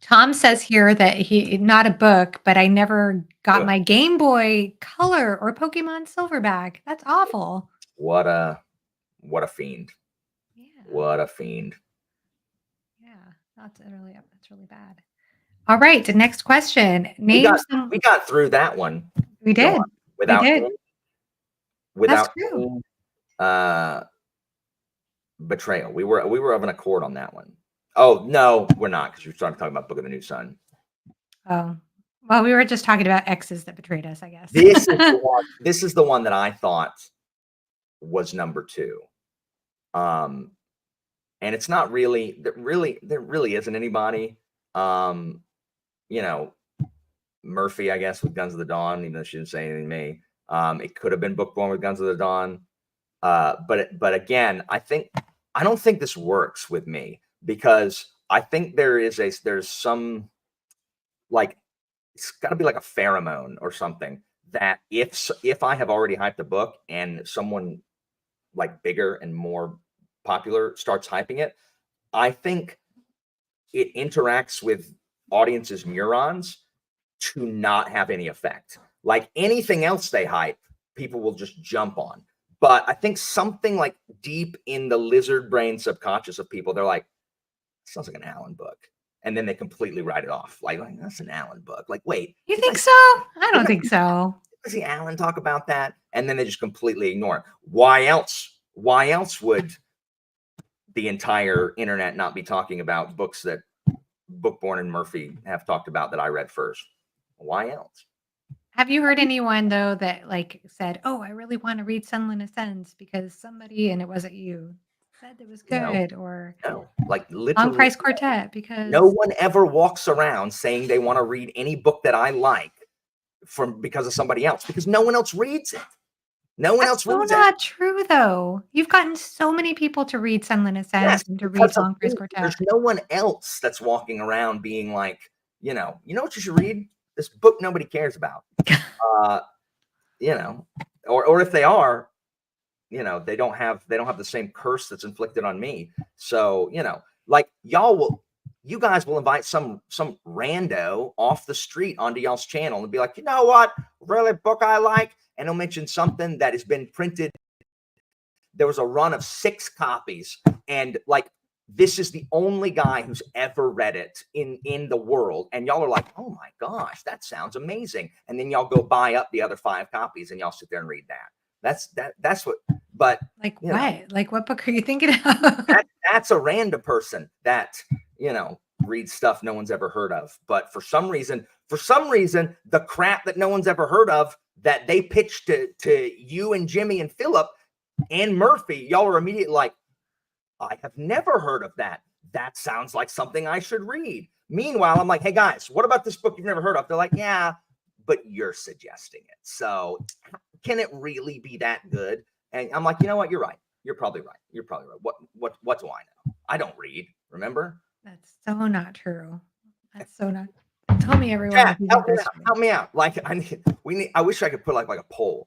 Tom says here that he not a book, but I never got my Game Boy Color or Pokemon Silverback. That's awful. What a fiend. Yeah. What a fiend. Yeah, that's really bad. All right, the next question. Name some. We got through that one. We did. Without we did. That's true. Betrayal. We were of an accord on that one. Oh no, we're not, because you're starting to talk about Book of the New Sun. Oh, well, we were just talking about exes that betrayed us, I guess. This is the one that I thought was number 2. And it's not really, there really isn't anybody. Murphy, I guess, with Guns of the Dawn, even though she didn't say anything to me. It could have been Bookborn with Guns of the Dawn. But again, I don't think this works with me, because I think there's some, like, it's got to be like a pheromone or something, that if I have already hyped a book and someone like bigger and more popular starts hyping it, I think it interacts with audiences' neurons to not have any effect. Like anything else they hype, people will just jump on. But I think something like deep in the lizard brain subconscious of people, they're like, sounds like an Allen book. And then they completely write it off. Like that's an Allen book. Like, wait. You think so? I don't think so. Did I see Allen talk about that? And then they just completely ignore it. Why else? Why else would the entire internet not be talking about books that Bookborn and Murphy have talked about that I read first? Why else? Have you heard anyone, though, that like said, "Oh, I really want to read Sunland Ascends because somebody," and it wasn't you, said it was good, or like Long literally Price Quartet because no one ever walks around saying they want to read any book that I like because of somebody else, because no one else reads it. No one else reads it. That's not true, though. You've gotten so many people to read Sunland Ascends and to read Long Price Quartet. There's no one else that's walking around being like, you know what you should read? This book nobody cares about. Or if they are, they don't have the same curse that's inflicted on me. So, like you guys will invite some rando off the street onto y'all's channel and be like, you know what, really book I like, and he'll mention something that has been printed. There was a run of 6 copies, and like, this is the only guy who's ever read it in the world. And y'all are like, oh my gosh, that sounds amazing. And then y'all go buy up the other 5 copies and y'all sit there and read that. That's what, but like what? Like what book are you thinking of? That's a random person that, reads stuff no one's ever heard of. But for some reason, the crap that no one's ever heard of that they pitched to you and Jimmy and Philip and Murphy, y'all are immediately like, I have never heard of that. That sounds like something I should read. Meanwhile, I'm like, hey guys, what about this book you've never heard of? They're like, yeah, but you're suggesting it. So can it really be that good? And I'm like, you know what? You're right. You're probably right. What do I know? I don't read, remember? That's so not true. That's so not. Tell me, everyone. Yeah, help me out. Like I wish I could put like a poll.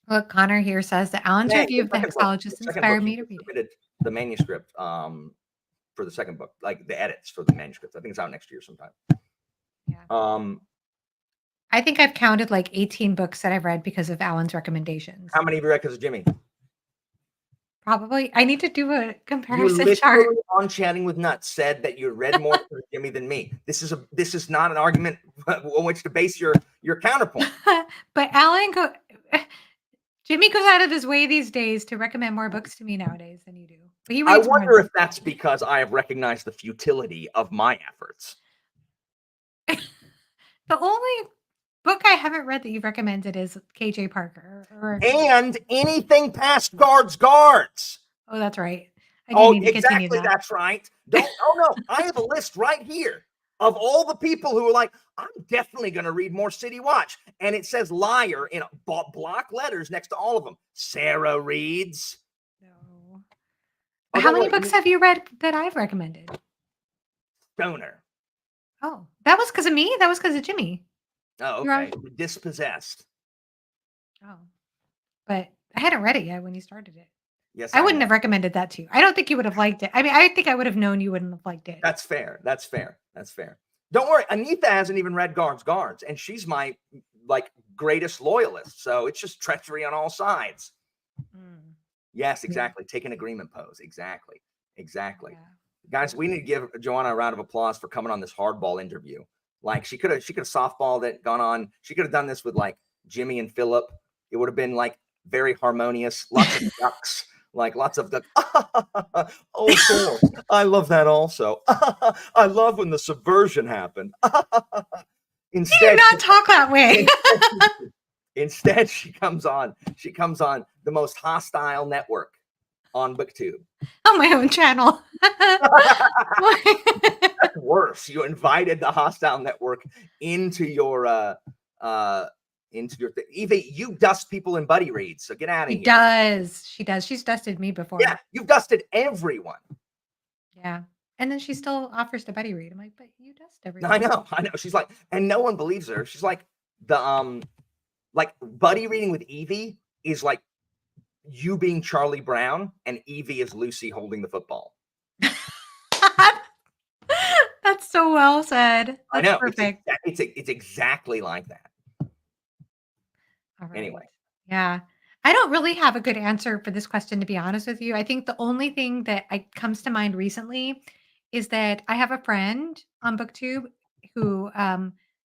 Look, Connor here says that Allen's review of the Hexologist inspired me to read it. The manuscript for the second book, like the edits for the manuscript. I think it's out next year sometime. Yeah. I think I've counted like 18 books that I've read because of Allen's recommendations. How many have you read because of Jimmy? Probably. I need to do a comparison you chart. On Chatting with Nuts said that you read more for Jimmy than me. This is not an argument on which to base your counterpoint. But Allen Jimmy goes out of his way these days to recommend more books to me nowadays than you do. But he I reads more wonder than if that's because I have recognized the futility of my efforts. the only book I haven't read that you've recommended is KJ Parker. And anything past guards. Oh, that's right. I do Oh, need to continue exactly. that. That's right. No. I have a list right here of all the people who are like, I'm definitely going to read more City Watch. And it says liar in block letters next to all of them. Sarah reads. No. Oh, How don't many worry. books have you read that I've recommended? Stoner. Oh, that was because of me? That was because of Jimmy. Oh, You're okay. on. Dispossessed. Oh, but I hadn't read it yet when you started it. Yes, I I wouldn't know. have recommended that to you. I don't think you would have liked it. I mean, I think I would have known you wouldn't have liked it. That's fair. That's fair. That's fair. Don't worry. Anita hasn't even read Guards, and she's my like greatest loyalist. So it's just treachery on all sides. Mm. Yes, exactly. Take an agreement pose. Exactly. Yeah. Guys, we need to give Joanna a round of applause for coming on this hardball interview. Like she could have softballed it, gone on. She could have done this with like Jimmy and Philip. It would have been like very harmonious, lots of ducks, like lots of ducks. Oh, cool. I love that also. I love when the subversion happened. You do not talk that way. Instead, she comes on the most hostile network on BookTube. On my own channel. That's worse. You invited the hostile network into your Evie, you dust people in buddy reads, so get out of here. She does. She's dusted me before. Yeah, you've dusted everyone. Yeah. And then she still offers to buddy read. I'm like, but you dust everyone. I know. She's like, and no one believes her. She's like, like buddy reading with Evie is like you being Charlie Brown and Evie is Lucy holding the football. That's so well said. That's I know. perfect. It's exactly like that. All right. Anyway. Yeah. I don't really have a good answer for this question, to be honest with you. I think the only thing that comes to mind recently is that I have a friend on BookTube who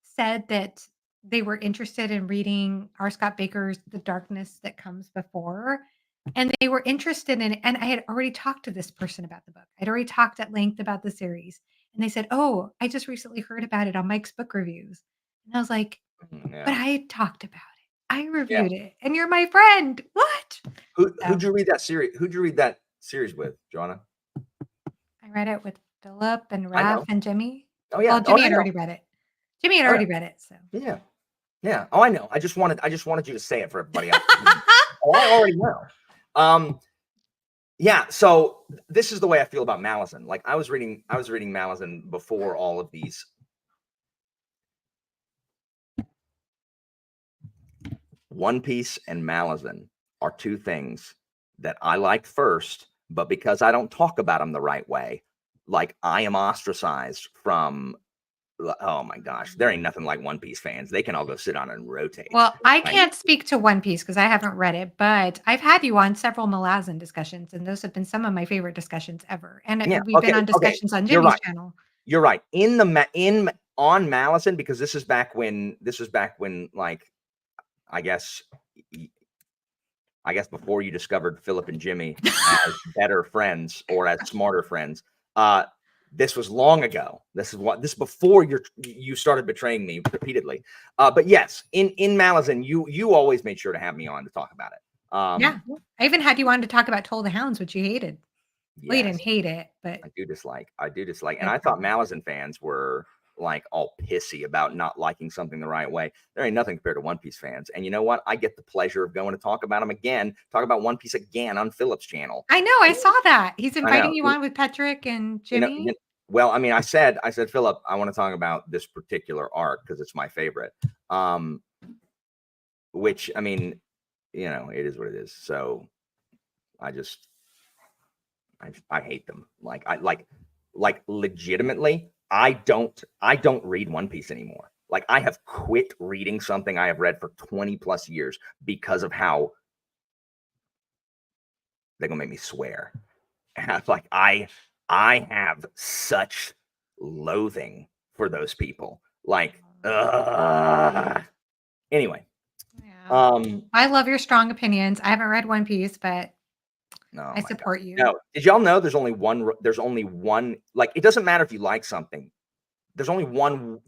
said that they were interested in reading R. Scott Baker's The Darkness That Comes Before. And they were interested in it. And I had already talked to this person about the book. I'd already talked at length about the series. And they said, oh, I just recently heard about it on Mike's book reviews. And I was like, but I talked about it. I reviewed it, and you're my friend. What? Who'd you read that series? Who'd you read that series with, Joanna? I read it with Philip and Raph and Jimmy. Oh yeah. Well, Jimmy had already read it. Jimmy had already read it. So yeah. Oh, I know. I just wanted you to say it for everybody else. Oh, I already know. Yeah. So this is the way I feel about Malazan. Like I was reading Malazan before all of these. One Piece and Malazan are two things that I liked first, but because I don't talk about them the right way, like I am ostracized from. Oh my gosh, there ain't nothing like One Piece fans. They can all go sit on and rotate. Well, I can't speak to One Piece because I haven't read it, but I've had you on several Malazan discussions, and those have been some of my favorite discussions ever. And we've been on discussions on Jimmy's channel. You're right. On Malazan, because this was back when like I guess before you discovered Philip and Jimmy as better friends or as smarter friends. This was long ago. This before you started betraying me repeatedly. But yes, in Malazan, you always made sure to have me on to talk about it. Yeah, I even had you on to talk about Toll the Hounds, which you hated. Yes. Well, you didn't hate it, but I do dislike. And I thought Malazan fans were like all pissy about not liking something the right way. There ain't nothing compared to One Piece fans. And you know what? I get the pleasure of going to talk about them again, talk about One Piece again on Philip's channel. I know, I saw that. He's inviting you on with Patrick and Jimmy. Well, I mean, I said, Philip, I want to talk about this particular arc because it's my favorite. Which, I mean, it is what it is. So I hate them. Like legitimately, I don't read One Piece anymore. Like I have quit reading something I have read for 20 plus years because of how they're gonna make me swear. And like I have such loathing for those people. Like, anyway. Yeah. I love your strong opinions. I haven't read One Piece, but Oh I my God. support you. No, did y'all know there's only one, like, it doesn't matter if you like something. There's only one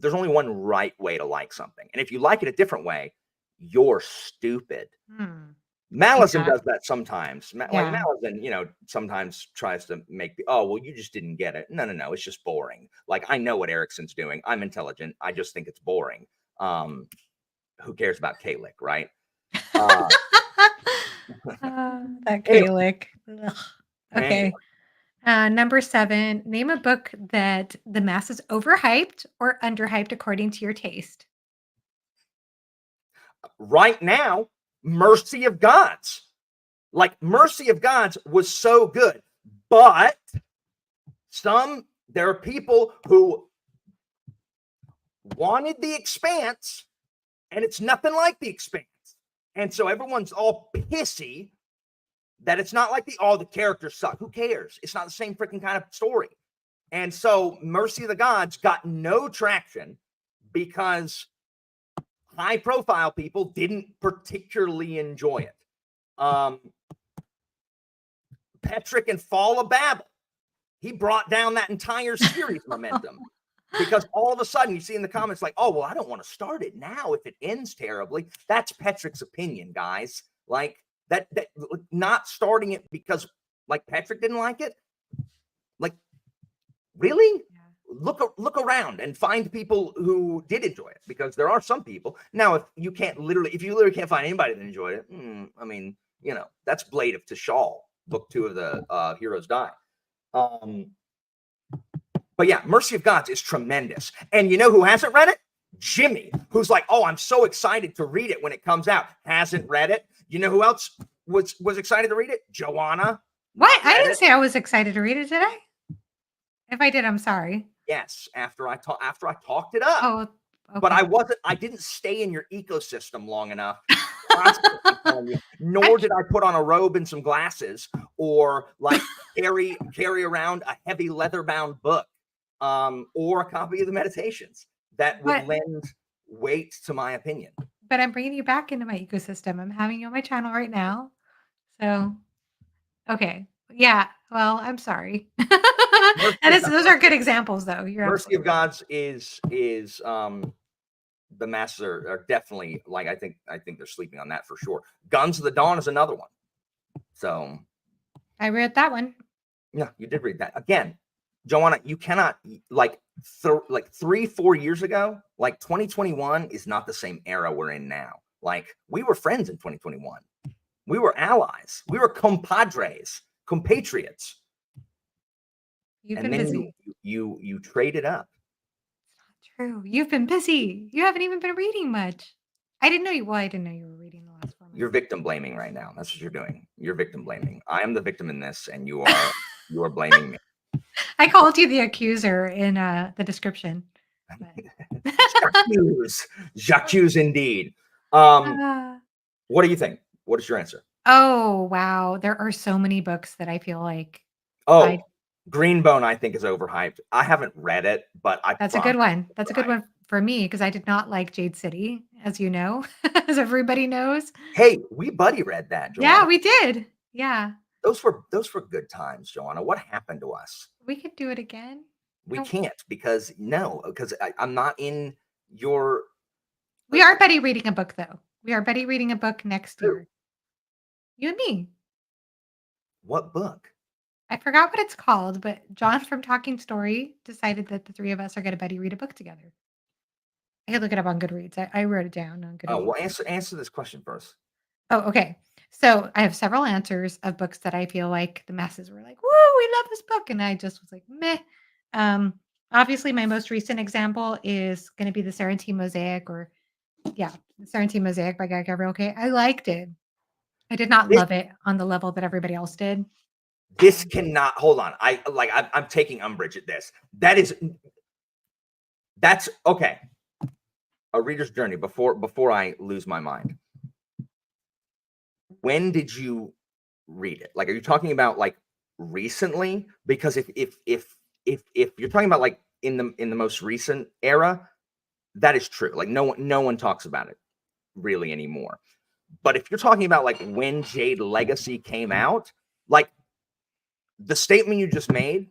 right way to like something. And if you like it a different way, you're stupid. Hmm. Hate Malazan that. does that sometimes. Like Yeah. Malazan, sometimes tries to make oh, well, you just didn't get it. No, it's just boring. Like, I know what Erickson's doing. I'm intelligent. I just think it's boring. Who cares about Kalik, right? Uh, That anyway, Kalik. anyway, Okay. Number 7, name a book that the masses overhyped or underhyped according to your taste. right now, Mercy of Gods. Like, Mercy of Gods was so good, but there are people who wanted The Expanse, and it's nothing like The Expanse. And so everyone's all pissy that it's not like the characters suck. Who cares? It's not the same freaking kind of story. And so Mercy of the Gods got no traction because high profile people didn't particularly enjoy it. Petrick and Fall of Babel, he brought down that entire series momentum. Because all of a sudden you see in the comments like, oh, well, I don't want to start it now if it ends terribly. That's Petrick's opinion, guys. Like, that not starting it because, like, Petrick didn't like it. Like, really? Yeah. Look around and find people who did enjoy it, because there are some people. Now, if you literally can't find anybody that enjoyed it, I mean, that's Blade of Tishal, book 2 of the Heroes Die. But yeah, Mercy of Gods is tremendous. And you know who hasn't read it? Jimmy, who's like, oh, I'm so excited to read it when it comes out. Hasn't read it. You know who else was excited to read it? Joanna. What? I didn't say I was excited to read it, did I? If I did, I'm sorry. Yes, after I talked it up. Oh, okay. But I didn't stay in your ecosystem long enough. Nor did I put on a robe and some glasses, or like carry around a heavy leather-bound book, or a copy of the Meditations that would lend weight to my opinion. But I'm bringing you back into my ecosystem. I'm having you on my channel right now. So, okay. Yeah. Well, I'm sorry. Those are good examples, though. Mercy of Gods is the masses are definitely, like, I think they're sleeping on that for sure. Guns of the Dawn is another one. So I read that one. Yeah, you did read that. Again, Joanna, you cannot, like 3-4 years ago, like 2021 is not the same era we're in now. Like, we were friends in 2021. We were allies. We were compadres, compatriots. You've been busy. You traded up. It's not true. You've been busy. You haven't even been reading much. I didn't know you. Well, I didn't know you were reading the last 4 months. You're victim blaming right now. That's what you're doing. You're victim blaming. I am the victim in this, and you are blaming me. I called you the accuser in the description. Jacques indeed. What do you think? What is your answer? Oh, wow. There are so many books that I feel like. Greenbone, I think, is overhyped. I haven't read it, but That's a good one. That's a good one for me, because I did not like Jade City, as you know, as everybody knows. Hey, we buddy read that, Joanna. Yeah, we did. Yeah. Those were good times, Joanna. What happened to us? We could do it again. We can't, because I'm not in your. We are buddy reading a book, though. We are buddy reading a book next year. You and me. What book? I forgot what it's called, but John from Talking Story decided that the 3 of us are going to buddy read a book together. I could look it up on Goodreads. I wrote it down on Goodreads. Oh, well, answer this question first. Oh, okay. So I have several answers of books that I feel like the masses were like, "Woo, we love this book," and I just was like, "Meh." Obviously, my most recent example is going to be the Sarantine Mosaic, the Sarantine Mosaic by Guy Gabriel Kay. I liked it. I did not love it on the level that everybody else did. This cannot hold on. I'm taking umbrage at this. That's okay. A reader's journey before I lose my mind. When did you read it? Like, are you talking about like recently? Because if you're talking about like in the most recent era, that is true. Like, no one talks about it really anymore. But if you're talking about like when Jade Legacy came out, like the statement you just made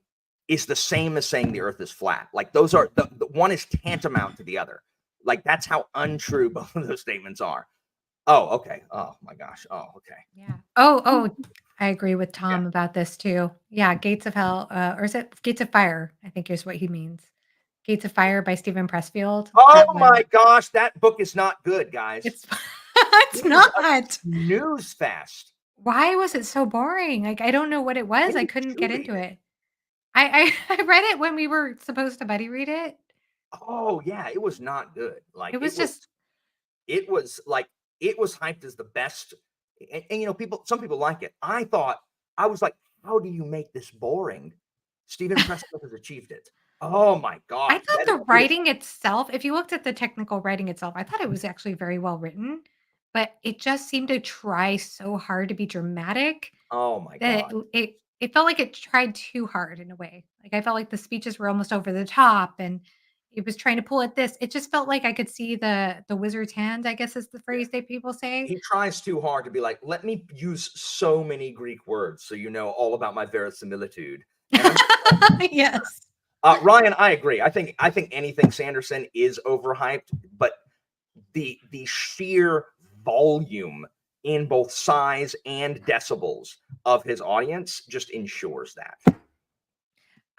is the same as saying the earth is flat. Like those are the one is tantamount to the other. Like that's how untrue both of those statements are. Oh, okay. Oh my gosh. Oh, okay. Yeah. Oh, I agree with Yeah. Tom about this too. Yeah, Gates of Hell, or is it Gates of Fire? I think is what he means. Gates of Fire by Stephen Pressfield. Oh That my one. gosh, that book is not good, guys. It's it's It is a not. snooze fest. Why was it so boring? Like I don't know what it was. When I did couldn't you get read into it? it. I read it when we were supposed to buddy read it. Oh yeah, it was not good. It was just It was like it was hyped as the best, and you know, some people like it. I was like, how do you make this boring? Stephen Pressfield has achieved it. Oh my I gosh, thought that is the beautiful. writing itself, if you looked at the technical writing itself, I thought it was actually very well written, but it just seemed to try so hard to be dramatic Oh my that god. it felt like it tried too hard in a way. Like, I felt like the speeches were almost over the top, and it was trying to pull at this. It just felt like I could see the wizard's hand, I guess is the Yeah. phrase that people say. He tries too hard to be like, let me use so many Greek words so you know all about my verisimilitude. And I'm Yes. Ryan, I agree. I think anything Sanderson is overhyped, but the sheer volume in both size and decibels of his audience just ensures that.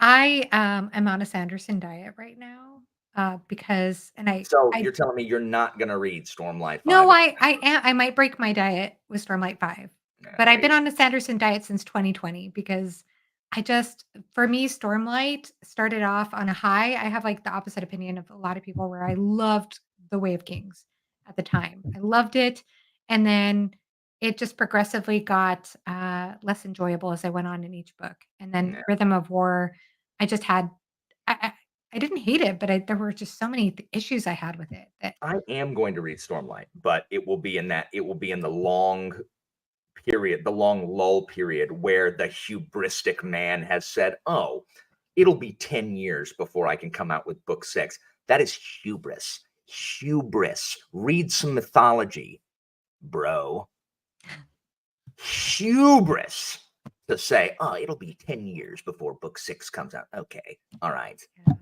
I, am on a Sanderson diet right now, because and So I you're telling me you're not gonna read Stormlight no, 5? I might break my diet with Stormlight 5, but I've I been on a Sanderson diet since 2020 because I just for me, Stormlight started off on a high. I have, like, the opposite opinion of a lot of people where I loved The Way of Kings at the time. I loved it, and then it just progressively got, less enjoyable as I went on in each book, and then yeah, Rhythm of War, I just had I I I didn't hate it, but there were just so many issues I had with it that I am going to read Stormlight, but it will be in the long period, the long lull period where the hubristic man has said, "Oh, it'll be 10 years before I can come out with book 6." That is hubris. Hubris. Read some mythology, bro. Hubris to say, "Oh, it'll be 10 years before book 6 comes out." Okay. All right. yeah.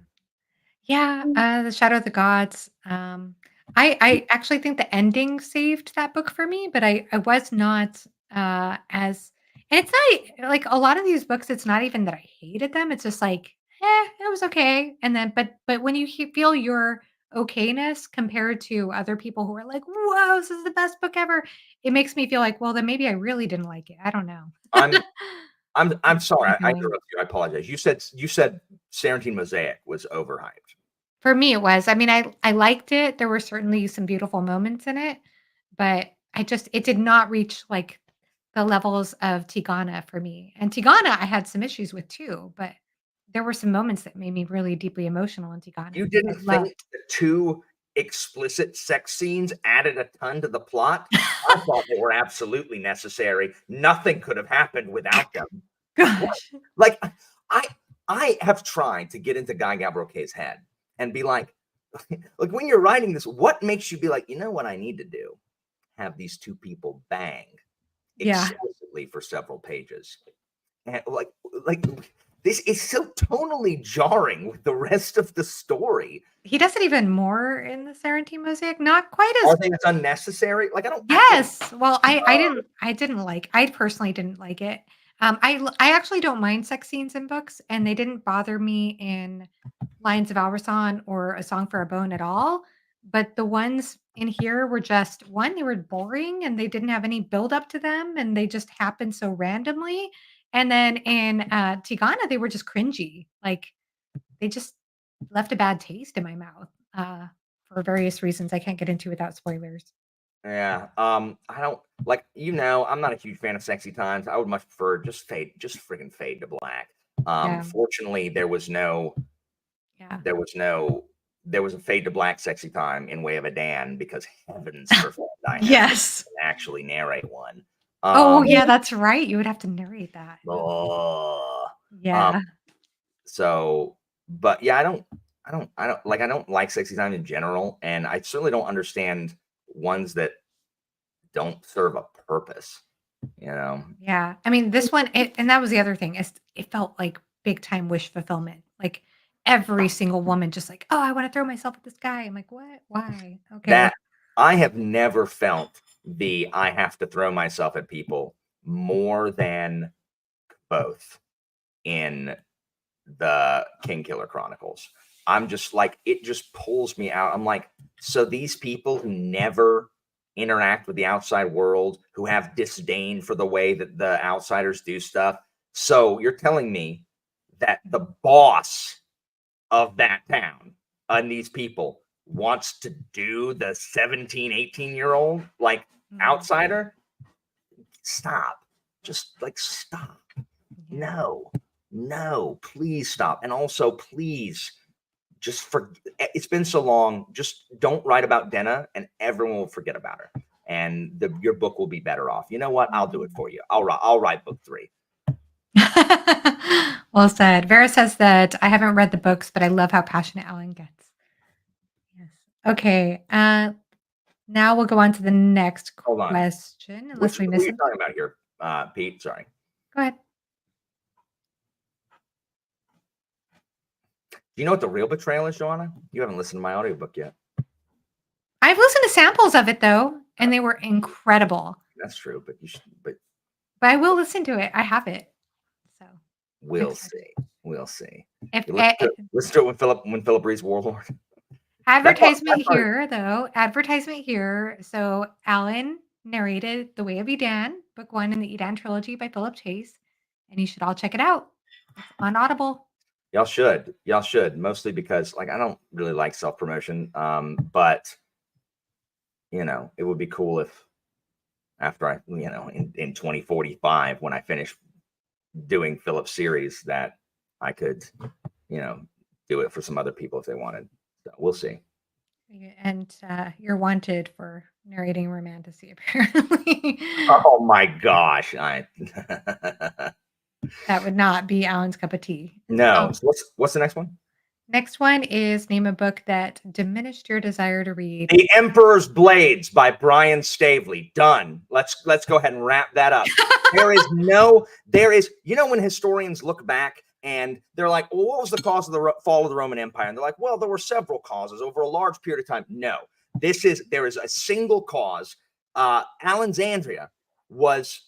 Yeah, The Shadow of the Gods. I actually think the ending saved that book for me, but I was not as and it's not like a lot of these books. It's not even that I hated them. It's just like, it was okay. And then, but when you feel your okayness compared to other people who are like, "Whoa, this is the best book ever," it makes me feel like, well, then maybe I really didn't like it. I don't know. I'm I'm That's sorry. my I feeling. interrupted you. I apologize. You said Sarantine Mosaic was overhyped. For me, it was. I mean, I liked it. There were certainly some beautiful moments in it, but it did not reach, like, the levels of Tigana for me. And Tigana, I had some issues with too, but there were some moments that made me really deeply emotional in Tigana You that I didn't think loved. the 2 explicit sex scenes added a ton to the plot? I thought they were absolutely necessary. Nothing could have happened without them. What? Gosh. Like, I I have tried to get into Guy Gavriel's head and be like, like when you're writing this, what makes you be like, you know what I need to do? Have these 2 people bang Yeah. explicitly for several pages. And like this is so tonally jarring with the rest of the story. He does it even more in the Sarantine Mosaic, not quite Are as things unnecessary? Like I don't yes. Well, I personally didn't like it. I actually don't mind sex scenes in books, and they didn't bother me in Lions of Alberson or A Song for a Bone at all. But the ones in here were just one, they were boring and they didn't have any build up to them and they just happened so randomly. And then in Tigana, they were just cringy. Like they just left a bad taste in my mouth for various reasons I can't get into without spoilers. yeah. I don't like I'm not a huge fan of sexy times. I would much prefer just friggin' fade to black. Yeah. Fortunately Yeah. there was no there was a fade to black sexy time in Way of a Dan because heavens forfend I have to Yes. actually narrate one. Oh, Um, yeah, that's right. You would have to narrate that. Ugh. ugh. um Yeah. So, but yeah, I don't like sexy time in general, and I certainly don't understand ones that don't serve a purpose, you know? Yeah. I mean, this one, and that was the other thing, is it felt like big time wish fulfillment. Like every single woman just like, oh, I want to throw myself at this guy. I'm like, what? Why? Okay. That I have never felt the I have to throw myself at people more than both in the King Killer Chronicles. I'm just like, it just pulls me out. I'm like, so these people who never interact with the outside world, who have disdain for the way that the outsiders do stuff. So you're telling me that the boss of that town and these people wants to do the 17, 18-year-old like outsider? Stop. Just like stop. Yeah. No, please stop. And also, please, it's been so long. Just don't write about Denna, and everyone will forget about her. And your book will be better off. You know what? I'll do it for you. I'll write book 3. Well said. Vera says that I haven't read the books, but I love how passionate Alan gets. Yes. Okay. Now we'll go on to the next Hold on. question, unless we miss What are you it. talking about here, Pete? Sorry. Go ahead. Do you know what the real Betrayal is, Joanna? You haven't listened to my audiobook yet. I've listened to samples of it though, and they were incredible. That's true, but But I will listen to it. I have it. So we'll see. We'll see. if Listen to it when Philip reads Warlord. advertisement here, though, advertisement here. So Alan narrated The Way of Edan, book 1 in the Edan trilogy by Philip Chase, and you should all check it out. It's on Audible. Y'all should, mostly because like I don't really like self-promotion, but you know, it would be cool if after I, you know, in 2045 when I finish doing Philip's series that I could, you know, do it for some other people if they wanted. So we'll see. And you're wanted for narrating romantasy, apparently. Oh my gosh. That would not be Alan's cup of tea. No. So what's the next one? Next one is name a book that diminished your desire to read. The Emperor's Blades by Brian Stavely. Done. Let's go ahead and wrap that up. There is, you know, when historians look back and they're like, well, what was the cause of the fall of the Roman Empire? And they're like, well, there were several causes over a large period of time. No, there is a single cause. Allenxandria was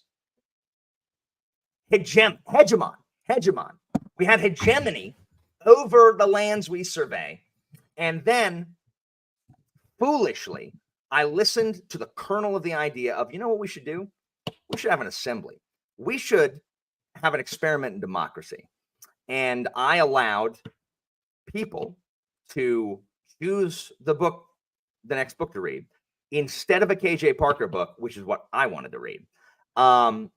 hegemon. We had hegemony over the lands we survey. And then foolishly, I listened to the kernel of the idea of, you know what we should do? We should have an assembly. We should have an experiment in democracy. And I allowed people to choose the next book to read, instead of a KJ Parker book, which is what I wanted to read. And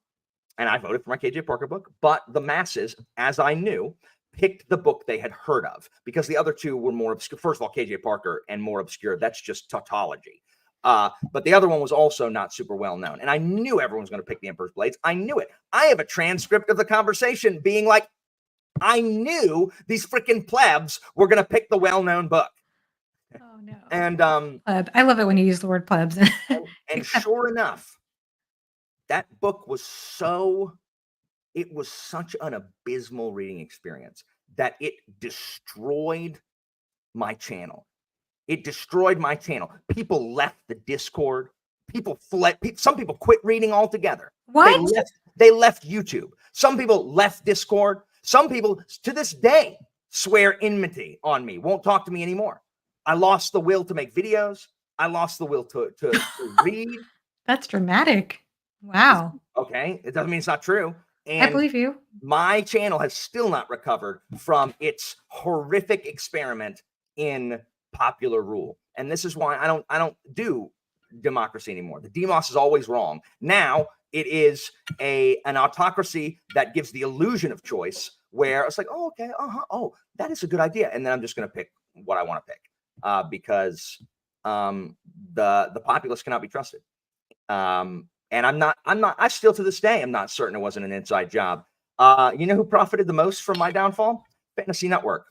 I voted for my KJ Parker book, but the masses, as I knew, picked the book they had heard of because the other two were more obscure. First of all, KJ Parker and more obscure. That's just tautology. But the other one was also not super well known. And I knew everyone was going to pick The Emperor's Blades. I knew it. I have a transcript of the conversation being like, I knew these freaking plebs were going to pick the well-known book. Oh no. And pleb. I love it when you use the word plebs. and sure enough, that book was such an abysmal reading experience that it destroyed my channel. It destroyed my channel. People left the Discord. People fled. Some people quit reading altogether. What? They left YouTube. Some people left Discord. Some people, to this day, swear enmity on me, won't talk to me anymore. I lost the will to make videos. I lost the will to read. That's dramatic. Wow. Okay. It doesn't mean it's not true. And I believe you. My channel has still not recovered from its horrific experiment in popular rule. And this is why I don't do democracy anymore. The demos is always wrong. Now it is an autocracy that gives the illusion of choice, where it's like, oh, okay, oh, that is a good idea, and then I'm just going to pick what I want to pick because the populace cannot be trusted. And I still to this day am not certain it wasn't an inside job. You know who profited the most from my downfall? Fantasy Network.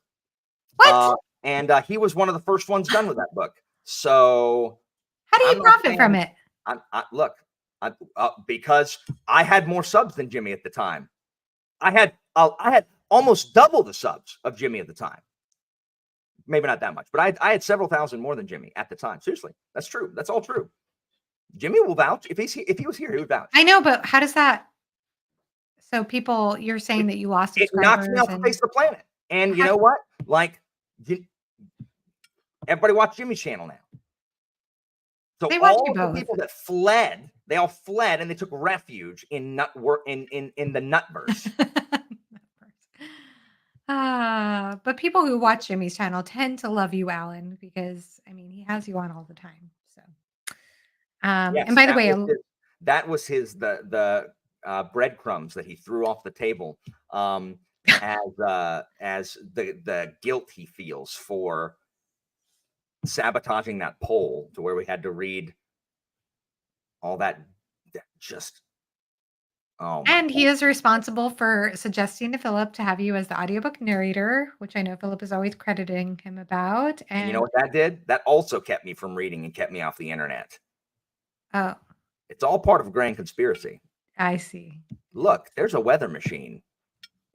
What? And he was one of the first ones done with that book. So how do you profit from it? Look, Because I had more subs than Jimmy at the time. I had almost double the subs of Jimmy at the time. Maybe not that much, but I had several thousand more than Jimmy at the time. Seriously, that's true. That's all true. Jimmy will vouch. If he was here, he would vouch. I know, but how does that? So people, you're saying that you lost It knocked me subscribers off the face and of the planet. And you know what? Like, everybody watch Jimmy's channel now. So they watch you all the both. people that fled, they all fled and they took refuge in the nutverse. But people who watch Jimmy's channel tend to love you, Alan, because I mean he has you on all the time. So, Yes, and by the way, that was his the breadcrumbs that he threw off the table as the guilt he feels for sabotaging that poll to where we had to read all that just. Oh my and he is responsible for suggesting to Philip to have you as the audiobook narrator, which I know Philip is always crediting him about. And you know what that did? That also kept me from reading and kept me off the internet. Oh, it's all part of a grand conspiracy. I see. Look, there's a weather machine.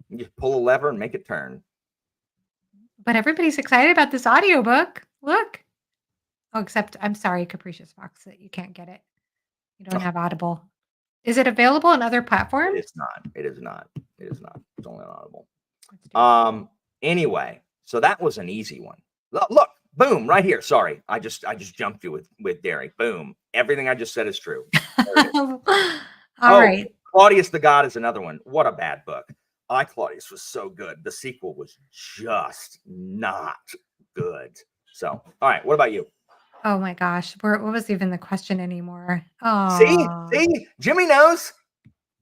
You just pull a lever and make it turn. But everybody's excited about this audiobook. Look. Oh, except I'm sorry, Capricious Fox, that you can't get it. You don't have Audible. Is it available on other platforms? It is not. It is not. It is not. It's only on Audible. Anyway, so that was an easy one. Look, boom, right here. Sorry, I just jumped you with Derek. Boom. Everything I just said is true. All right. Claudius the God is another one. What a bad book. Claudius was so good. The sequel was just not good. So, all right. What about you? Oh my gosh. What was even the question anymore? Oh, see, Jimmy knows.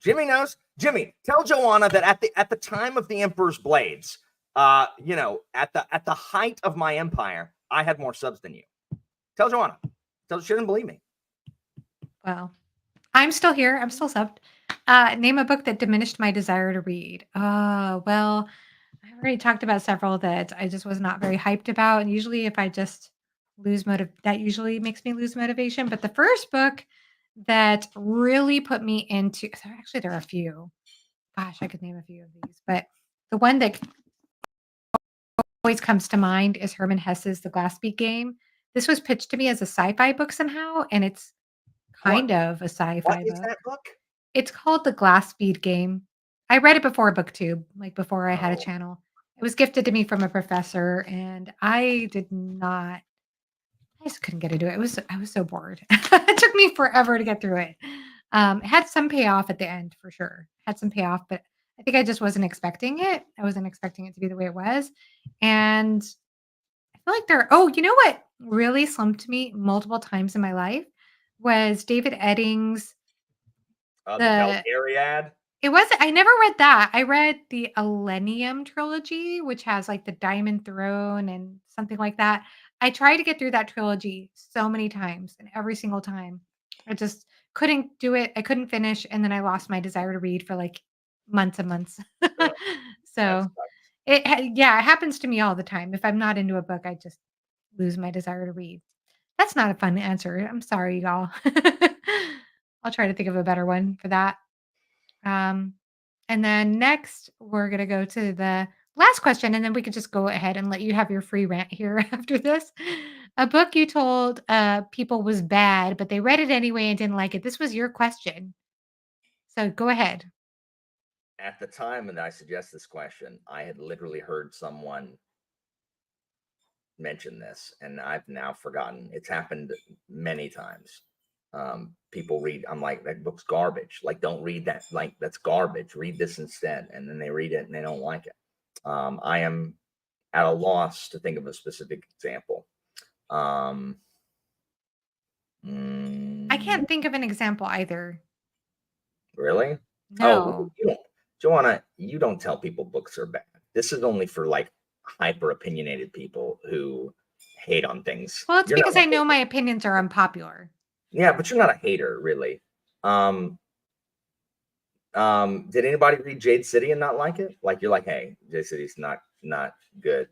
Jimmy knows. Jimmy, tell Joanna that at the time of the Emperor's Blades, at the height of my empire, I had more subs than you. Tell Joanna. She didn't believe me. Well, I'm still here. I'm still subbed. Name a book that diminished my desire to read. Well, I already talked about several that I just was not very hyped about. And usually if I just lose that usually makes me lose motivation. But the first book that really put me into, actually there are a few. Gosh, I could name a few of these, but the one that always comes to mind is Herman Hesse's The Glass-Bead Game. This was pitched to me as a sci-fi book somehow, and it's kind of a sci-fi book. What is that book? It's called The Glass-Bead Game. I read it before BookTube, like before I had a channel. It was gifted to me from a professor, and I just couldn't get into it. I was so bored. It took me forever to get through it. It had some payoff at the end for sure. Had some payoff, but I think I just wasn't expecting it. I wasn't expecting it to be the way it was. And I feel like you know what really slumped me multiple times in my life was David Eddings. The Belgariad. It wasn't. I never read that. I read the Allennium trilogy, which has like the Diamond Throne and something like that. I tried to get through that trilogy so many times, and every single time, I just couldn't do it. I couldn't finish, and then I lost my desire to read for like months and months. So it happens to me all the time. If I'm not into a book, I just lose my desire to read. That's not a fun answer. I'm sorry, y'all. I'll try to think of a better one for that. And then next, we're going to go to the last question, and then we could just go ahead and let you have your free rant here after this. A book you told people was bad, but they read it anyway and didn't like it. This was your question. So go ahead. At the time that I suggest this question, I had literally heard someone mention this, and I've now forgotten. It's happened many times. People read, I'm like, that book's garbage. Like, don't read that. Like, that's garbage. Read this instead. And then they read it and they don't like it. I am at a loss to think of a specific example. I can't think of an example either. Really? No. Joanna, you don't tell people books are bad. This is only for like hyper opinionated people who hate on things. Well, it's because I know my opinions are unpopular. Yeah, but you're not a hater, really. Did anybody read Jade City and not like it? Like, you're like, hey, Jade City's not good.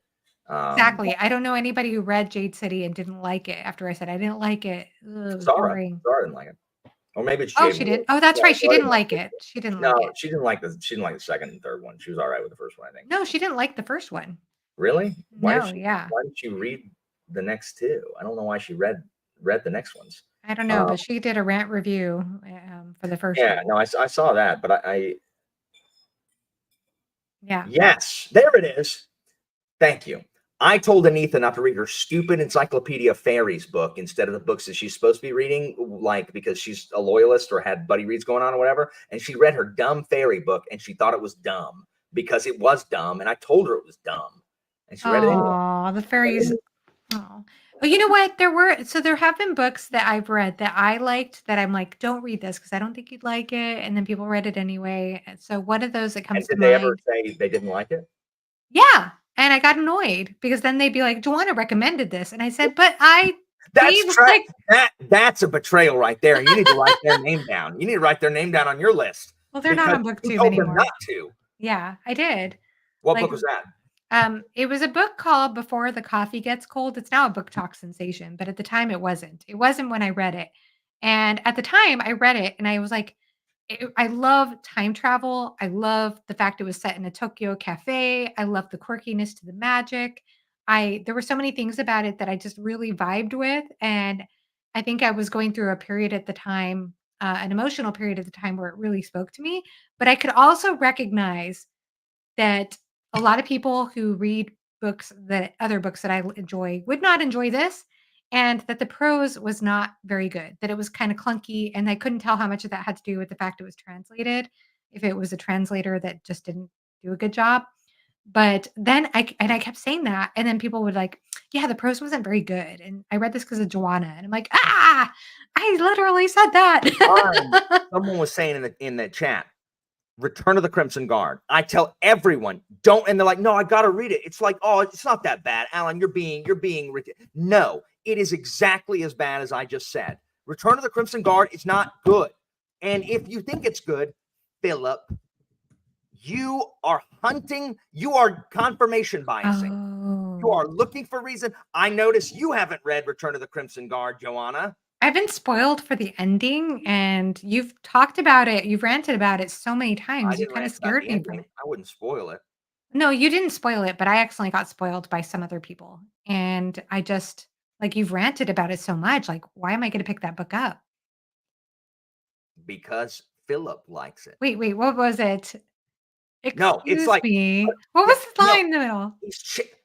Exactly. I don't know anybody who read Jade City and didn't like it after I said I didn't like it. Ugh, it was boring. Sorry, I didn't like it. Or maybe it's Oh, Jade she did. Wood. Oh, that's Yeah, right. She Jordan didn't Wood. like it. She didn't No, like it. she didn't like the second and third one. She was all right with the first one, I think. No, she didn't like the first one. Really? No, yeah. Why did she read the next two? I don't know why she read the next ones. I don't know, Um, but she did a rant review for the first yeah, one. no, I saw that, but I Yeah. yes, there it is. Thank you. I told Anita not to read her stupid Encyclopedia of Fairies book instead of the books that she's supposed to be reading, like because she's a loyalist or had buddy reads going on or whatever. And she read her dumb fairy book and she thought it was dumb because it was dumb. And I told her it was dumb. And she read it anyway. Oh, the fairies. Oh. Well, you know what? There have been books that I've read that I liked that I'm like, don't read this because I don't think you'd like it. And then people read it anyway. And so one of those that And comes to did they ever mind. say they didn't like it? Yeah. And I got annoyed because then they'd be like, Joanna recommended this. And I said, but I That's gave like, that's a betrayal right there. You need to write their name down. You need to write their name down on your list well, they're not because on you BookTube told them anymore. not to. Yeah, I did. What book Like, was that? it was a book called Before the Coffee Gets Cold. It's now a book talk sensation, but at the time it wasn't. It wasn't when I read it. And at the time I read it and I was like, I love time travel. I love the fact it was set in a Tokyo cafe. I love the quirkiness to the magic. There were so many things about it that I just really vibed with. And I think I was going through a period at the time, an emotional period at the time where it really spoke to me. But I could also recognize that a lot of people who read books that other books that I enjoy would not enjoy this, and that the prose was not very good, that it was kind of clunky, and I couldn't tell how much of that had to do with the fact it was translated, if it was a translator that just didn't do a good job. But then I kept saying that, and then people would like, "Yeah, the prose wasn't very good, and I read this because of Joanna," and I'm like, "Ah, I literally said that." Someone was saying in the chat, Return of the Crimson Guard. I tell everyone, don't, and they're like, no, I gotta read it. It's like, oh, it's not that bad, Alan. You're being no, it is exactly as bad as I just said. Return of the Crimson Guard is not good. And if you think it's good, Philip, you are hunting, you are confirmation biasing. You Oh. are looking for reason. I notice you haven't read Return of the Crimson Guard, Joanna. I've been spoiled for the ending, and you've talked about it, you've ranted about it so many I times, you didn't kinda rant about scared the me from ending. it. I wouldn't spoil it No, you didn't spoil it, but I accidentally got spoiled by some other people, and I just like, you've ranted about it so much, like, why am I gonna pick that book up? because Philip likes it. Wait, what was it? No, it's Excuse like, me. What yeah, was the no, line in the middle?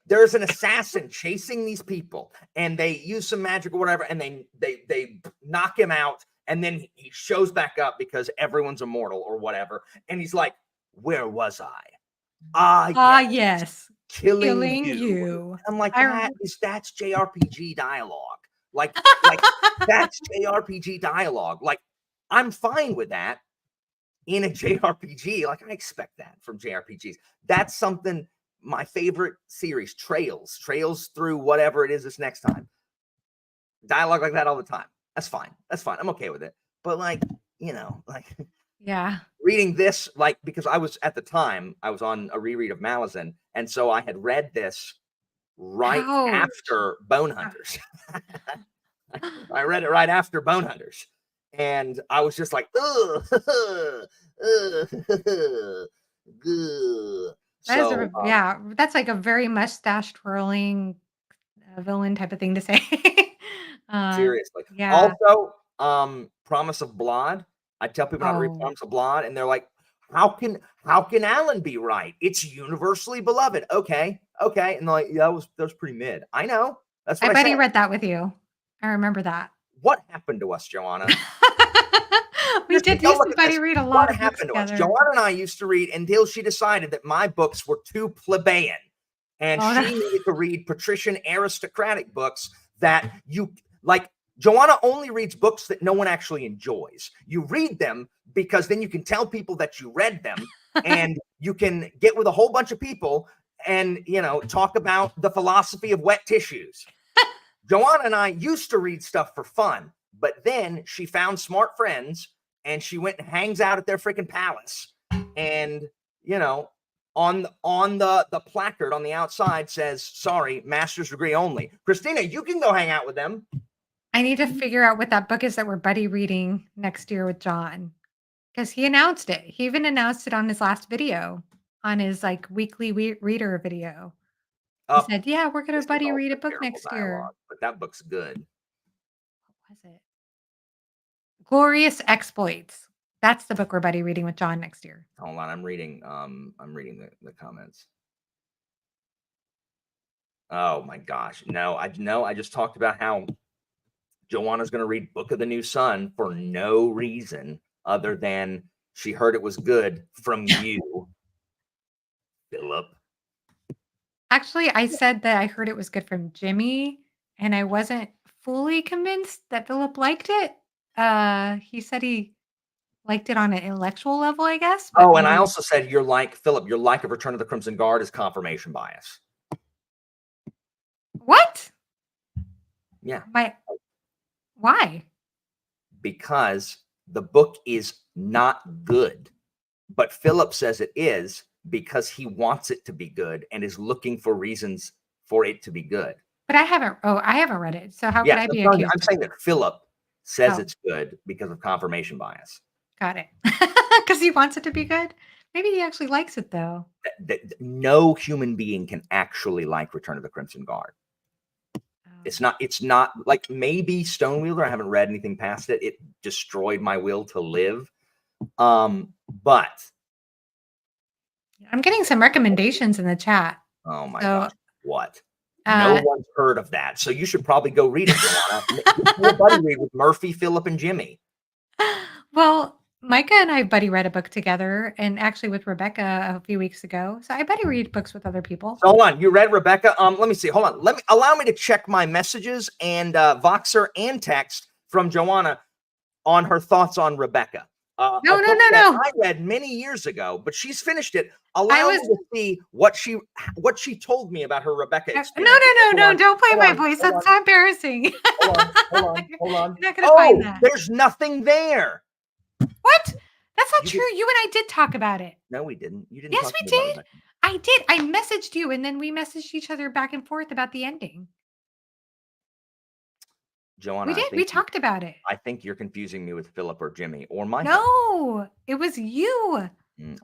there's an assassin chasing these people, and they use some magic or whatever, and they knock him out, and then he shows back up because everyone's immortal or whatever, and he's like, "Where was I? Ah, Ah, yes, yes. killing Killing you." you. I'm like, I rem that's JRPG dialogue. Like that's JRPG dialogue. Like, I'm fine with that in a JRPG. Like, I expect that from JRPGs. That's something. My favorite series, Trails through whatever it is this next time. Dialogue like that all the time. That's fine. I'm okay with it. But like, like Yeah. reading this, like, because I was at the time, I was on a reread of Malazan, and so I had read this right Ouch. after Bone Hunters. I read it right after Bone Hunters. And I was just like, ugh, That is so that's like a very mustache twirling, villain type of thing to say. Uh, seriously. yeah. Also, Promise of Blood. I tell people not to read Oh, Promise of Blood, and they're like, how can Alan be right? It's universally beloved. Okay. And they're like, yeah, that was pretty mid. I know. That's I what I bet said. he read that with you. I remember that. What happened to us, Joanna? We Seriously, did go used look to at buddy this. read a lot What of books happened to us? together. Joanna and I used to read until she decided that my books were too plebeian, and Oh, she needed to read patrician aristocratic books that you like. Joanna only reads books that no one actually enjoys. You read them because then you can tell people that you read them, and you can get with a whole bunch of people and talk about the philosophy of wet tissues. Joanna and I used to read stuff for fun, but then she found smart friends and she went and hangs out at their freaking palace. And, on the placard on the outside says, sorry, master's degree only. Christina, you can go hang out with them. I need to figure out what that book is that we're buddy reading next year with John, because he announced it. He even announced it on his last video, on his like weekly reader video. He Up. said, "Yeah, we're gonna This is buddy read also a book terrible next year." dialogue, but that book's good. What was it? Glorious Exploits. That's the book we're buddy reading with John next year. Hold on, I'm reading the comments. Oh my gosh. No, I just talked about how Joanna's going to read Book of the New Sun for no reason other than she heard it was good from you, Philip. Actually, I said that I heard it was good from Jimmy, and I wasn't fully convinced that Philip liked it. He said he liked it on an intellectual level, I guess, but Oh, and I maybe also said you're like Philip. Your like of Return of the Crimson Guard is confirmation bias. what? Yeah, Why? because the book is not good, but Philip says it is because he wants it to be good and is looking for reasons for it to be good. But I haven't read it. So how could Yes, I be I'm accused of saying it? that Philip says Oh, it's good because of confirmation bias. got it. Because he wants it to be good. Maybe he actually likes it though. That no human being can actually like Return of the Crimson Guard. It's not like maybe Stonewheeler. I haven't read anything past it. It destroyed my will to live. But I'm getting some recommendations in the chat. oh my So, gosh, what? No one's heard of that. So you should probably go read it, Joanna. Buddy read with Murphy, Philip, and Jimmy. Well, Micah and I buddy read a book together, and actually with Rebecca a few weeks ago. So I buddy read books with other people. So hold on, you read Rebecca? Let me see. Hold on. Allow me to check my messages and Voxer and text from Joanna on her thoughts on Rebecca. No. I read many years ago, but she's finished it. Allow me to see what she told me about her Rebecca experience. No! Don't play my voice. That's so embarrassing. Hold on. You're not gonna find that. There's nothing there. What? That's not true. You and I did talk about it. No, we didn't. You didn't. Yes, we did. I did. I messaged you, and then we messaged each other back and forth about the ending. Joanna, we did. We talked about it. I think you're confusing me with Philip or Jimmy or Mike. No, it was you.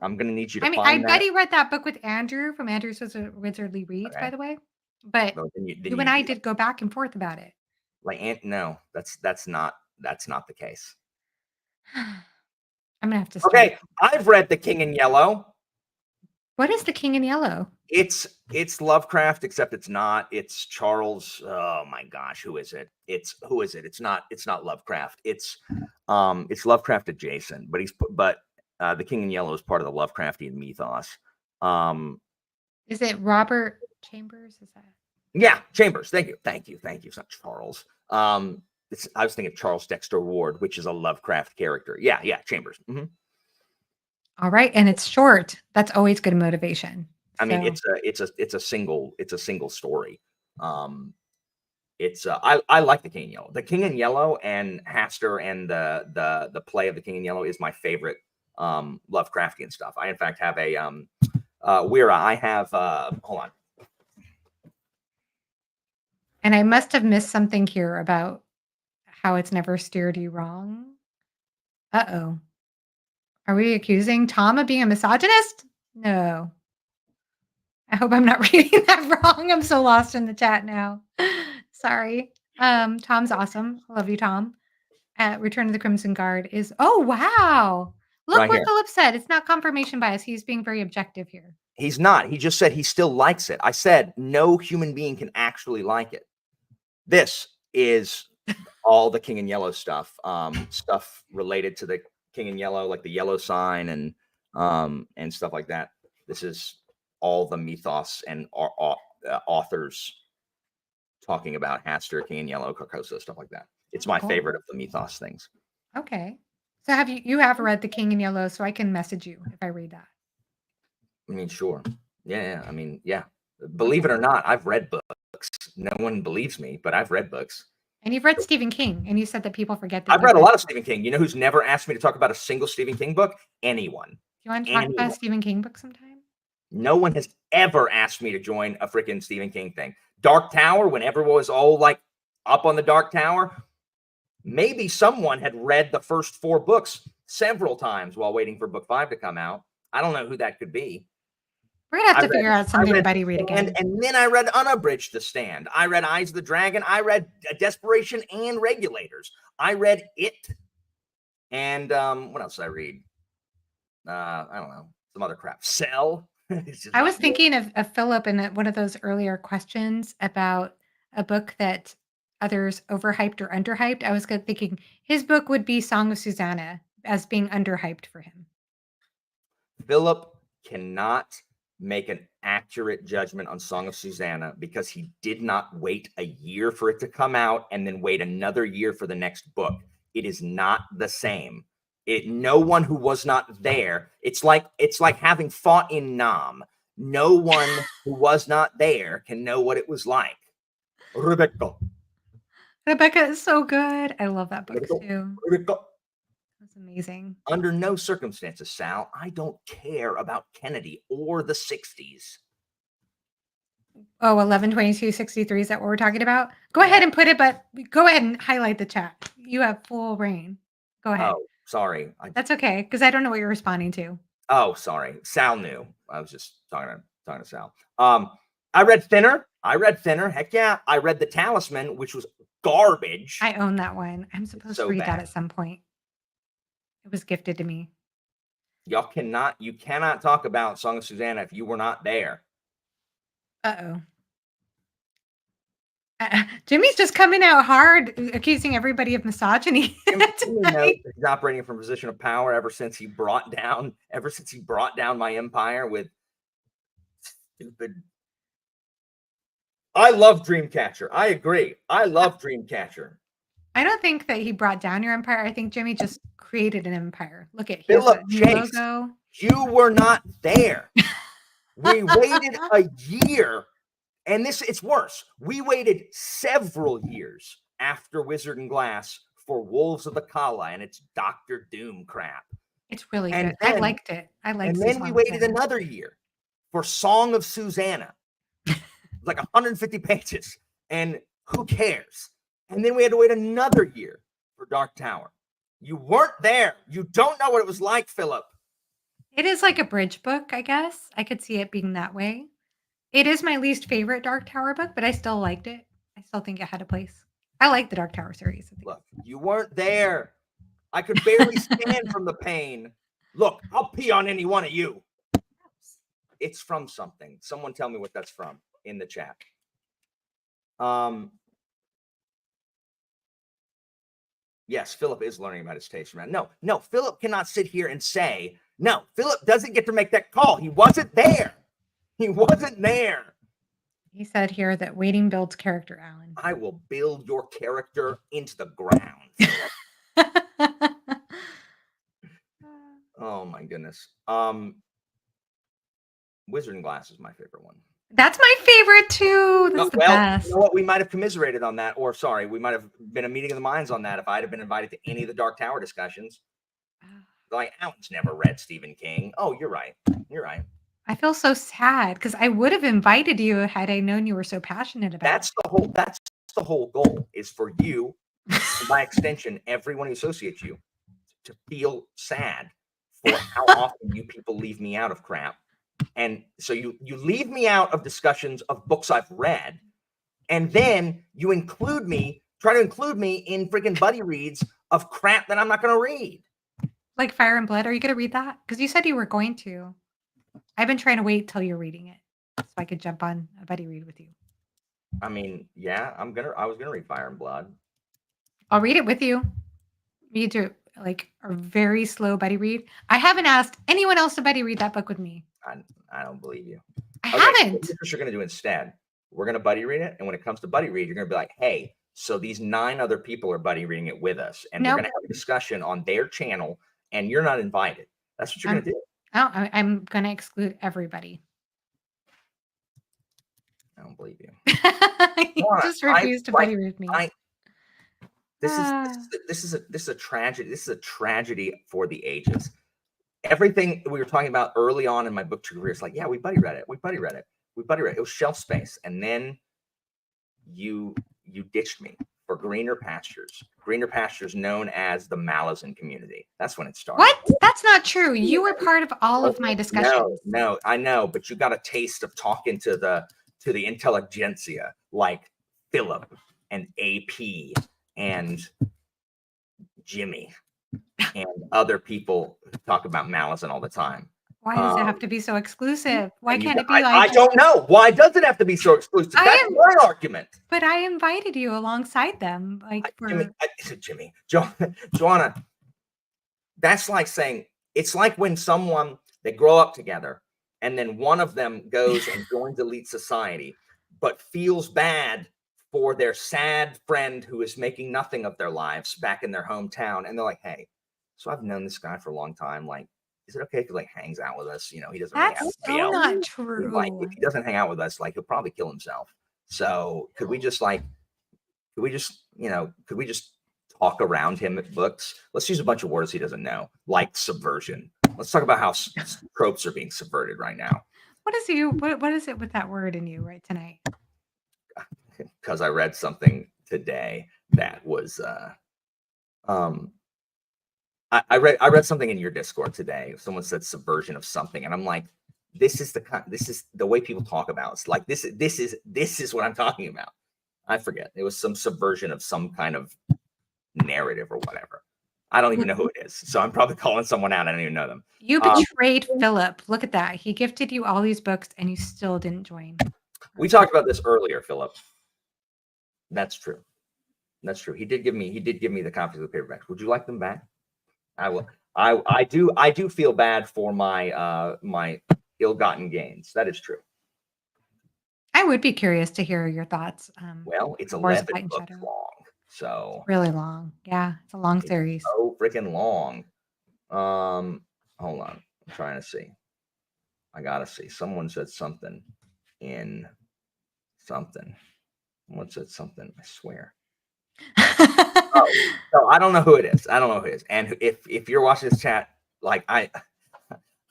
I'm going to need you to I buddy read that book with Andrew from Andrew's Wizardly Reads, by the way. But you and I did go back and forth about it. No, that's not the case. I'm gonna have to start. Okay, I've read The King in Yellow. What is The King in Yellow? It's Lovecraft, except it's not. It's Charles. Oh my gosh, who is it? It's not Lovecraft. It's Lovecraft adjacent, but The King in Yellow is part of the Lovecraftian mythos. Is it Robert Chambers? Is that? Yeah, Chambers. Thank you. It's not Charles. I was thinking Charles Dexter Ward, which is a Lovecraft character. Yeah, Chambers. Mm-hmm. All right, and it's short. That's always good motivation. I mean, it's a single story. I like The King in Yellow. The King in Yellow and Haster and the play of The King in Yellow is my favorite Lovecraftian stuff. I in fact have a Weira. I have hold on. And I must have missed something here about how it's never steered you wrong. Uh-oh. Are we accusing Tom of being a misogynist? No. I hope I'm not reading that wrong. I'm so lost in the chat now. Sorry. Tom's awesome. I love you, Tom. Return of the Crimson Guard is, oh, wow. Look Right what here. Philip said. It's not confirmation bias. He's being very objective here. He's not. He just said he still likes it. I said no human being can actually like it. This is all the King in Yellow stuff, stuff related to the King in Yellow, like the yellow sign and stuff like that. This is all the mythos and authors talking about Haster, King in Yellow, Carcosa, stuff like that. It's my favorite of the mythos things. Okay. So have you have read The King in Yellow, so I can message you if I read that. I mean, sure. Yeah. I mean, yeah. Believe it or not, I've read books. No one believes me, but I've read books. And you've read Stephen King, and you said that people forget that. I've read a lot of Stephen King. You know who's never asked me to talk about a single Stephen King book? Anyone. Do you want to talk about a Stephen King book sometime? No one has ever asked me to join a freaking Stephen King thing. Dark Tower, when everyone was all like up on the Dark Tower, Maybe someone had read the first 4 books several times while waiting for book 5 to come out. I don't know who that could be. We're gonna have to figure out something to buddy read again. And then I read Unabridged The Stand. I read Eyes of the Dragon. I read Desperation and Regulators. I read It. And what else did I read? I don't know. Some other crap. Cell. I was thinking of Philip in one of those earlier questions about a book that others overhyped or underhyped. I was thinking his book would be Song of Susanna as being underhyped for him. Philip cannot make an accurate judgment on Song of Susanna because he did not wait a year for it to come out and then wait another year for the next book. It is not the same. No one who was not there. It's like having fought in Nam. No one who was not there can know what it was like. Rebecca is so good. I love that book too. That's amazing. Under no circumstances, Sal, I don't care about Kennedy or the 60s. Oh, 11/22/63, is that what we're talking about? Go ahead and put it, but go ahead and highlight the chat. You have full reign. Go ahead. Oh, sorry. That's okay, because I don't know what you're responding to. Oh, sorry. Sal knew. I was just talking to Sal. I read Thinner. Heck yeah. I read The Talisman, which was garbage. I own that one. I'm supposed to read that at some point. It was gifted to me. You cannot talk about Song of Susanna if you were not there. Uh-oh. Jimmy's just coming out hard, accusing everybody of misogyny. He's operating from a position of power ever since he brought down my empire with stupid. I love Dreamcatcher. I agree. I love Dreamcatcher. I don't think that he brought down your empire. I think Jimmy just created an empire. Look at Philip Chase. Logo. You were not there. We waited a year. And it's worse. We waited several years after Wizard and Glass for Wolves of the Kala and its Doctor Doom crap. It's really good. I liked it. And then we waited another year for Song of Susanna. Like 150 pages. And who cares? And then we had to wait another year for Dark Tower. You weren't there. You don't know what it was like, Philip. It is like a bridge book, I guess. I could see it being that way. It is my least favorite Dark Tower book, but I still liked it. I still think it had a place. I like the Dark Tower series. Look, you weren't there. I could barely stand from the pain. Look, I'll pee on any one of you. It's from something. Someone tell me what that's from in the chat. Yes, Philip is learning about his taste, man. No, Philip cannot sit here and say, no, Philip doesn't get to make that call. He wasn't there. He wasn't there. He said here that waiting builds character, Alan. I will build your character into the ground. Oh my goodness. Wizard and Glass is my favorite one. That's my favorite too. That's the best. You know what? We might have commiserated on that, or sorry, we might have been a meeting of the minds on that if I'd have been invited to any of the Dark Tower discussions. Like, Alan's never read Stephen King. Oh, you're right. You're right. I feel so sad because I would have invited you had I known you were so passionate about it. That's the whole goal, is for you, and by extension, everyone who associates you, to feel sad for how often you people leave me out of crap. And so you leave me out of discussions of books I've read, and then you try to include me in freaking buddy reads of crap that I'm not going to read. Like Fire and Blood. Are you going to read that? Because you said you were going to. I've been trying to wait till you're reading it so I could jump on a buddy read with you. I mean, yeah, I was gonna read Fire and Blood. I'll read it with you. You do like a very slow buddy read. I haven't asked anyone else to buddy read that book with me. I don't believe you. I haven't. So what you're gonna do instead? We're gonna buddy read it, and when it comes to buddy read, you're gonna be like, hey, so these 9 other people are buddy reading it with us, and we're gonna have a discussion on their channel, and you're not invited. That's what you're gonna do. Oh, I'm going to exclude everybody. I don't believe you. You just refused to buddy read me. This is a tragedy. This is a tragedy for the ages. Everything we were talking about early on in my BookTuber career is like, yeah, we buddy read it. It was shelf space, and then you ditched me for greener pastures. Greener pastures known as the Malazan community. That's when it started. What? That's not true. You were part of all of my discussions. No, I know, but you got a taste of talking to the intelligentsia like Philip and AP and Jimmy and other people who talk about Malazan all the time. Why does it have to be so exclusive? Why can't it be like... I don't know. Why does it have to be so exclusive? That's my argument. But I invited you alongside them. Like Jimmy, Joanna, that's like saying, it's like when they grow up together and then one of them goes and joins elite society, but feels bad for their sad friend who is making nothing of their lives back in their hometown. And they're like, hey, so I've known this guy for a long time. Like, is it okay if he like hangs out with us? You know, he doesn't really have to be out. Not true. Like, if he doesn't hang out with us, like he'll probably kill himself. So could we just talk around him at books? Let's use a bunch of words he doesn't know, like subversion. Let's talk about how tropes are being subverted right now. What is it with that word in you right tonight? Because I read something today that was I read something in your Discord today. Someone said subversion of something, and I'm like, this is the way people talk about it. It's like this is what I'm talking about. I forget. It was some subversion of some kind of narrative or whatever. I don't even know who it is. So I'm probably calling someone out. I don't even know them. You betrayed Philip. Look at that. He gifted you all these books and you still didn't join. We talked about this earlier, Philip. That's true. That's true. He did give me the copies of the paperbacks. Would you like them back? I will. I do feel bad for my my ill-gotten gains. That is true. I would be curious to hear your thoughts. Well, it's 11 books long. So it's really long. Yeah, it's a long series. So freaking long. Hold on. I'm trying to see. I gotta see. Someone said something in something. Someone said something. I swear. So I don't know who it is. And if you're watching this chat, like I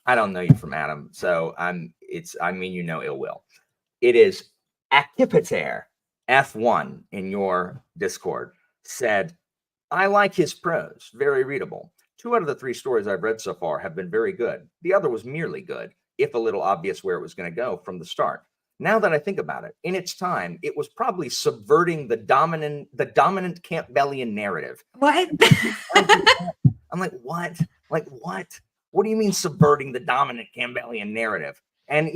don't know you from Adam. So you know ill will. It is Accuser F1 in your Discord said, I like his prose, very readable. 2 out of the 3 stories I've read so far have been very good. The other was merely good, if a little obvious where it was going to go from the start. Now that I think about it, in its time, it was probably subverting the dominant Campbellian narrative. What? I'm like, what? Like, what? What do you mean subverting the dominant Campbellian narrative? And,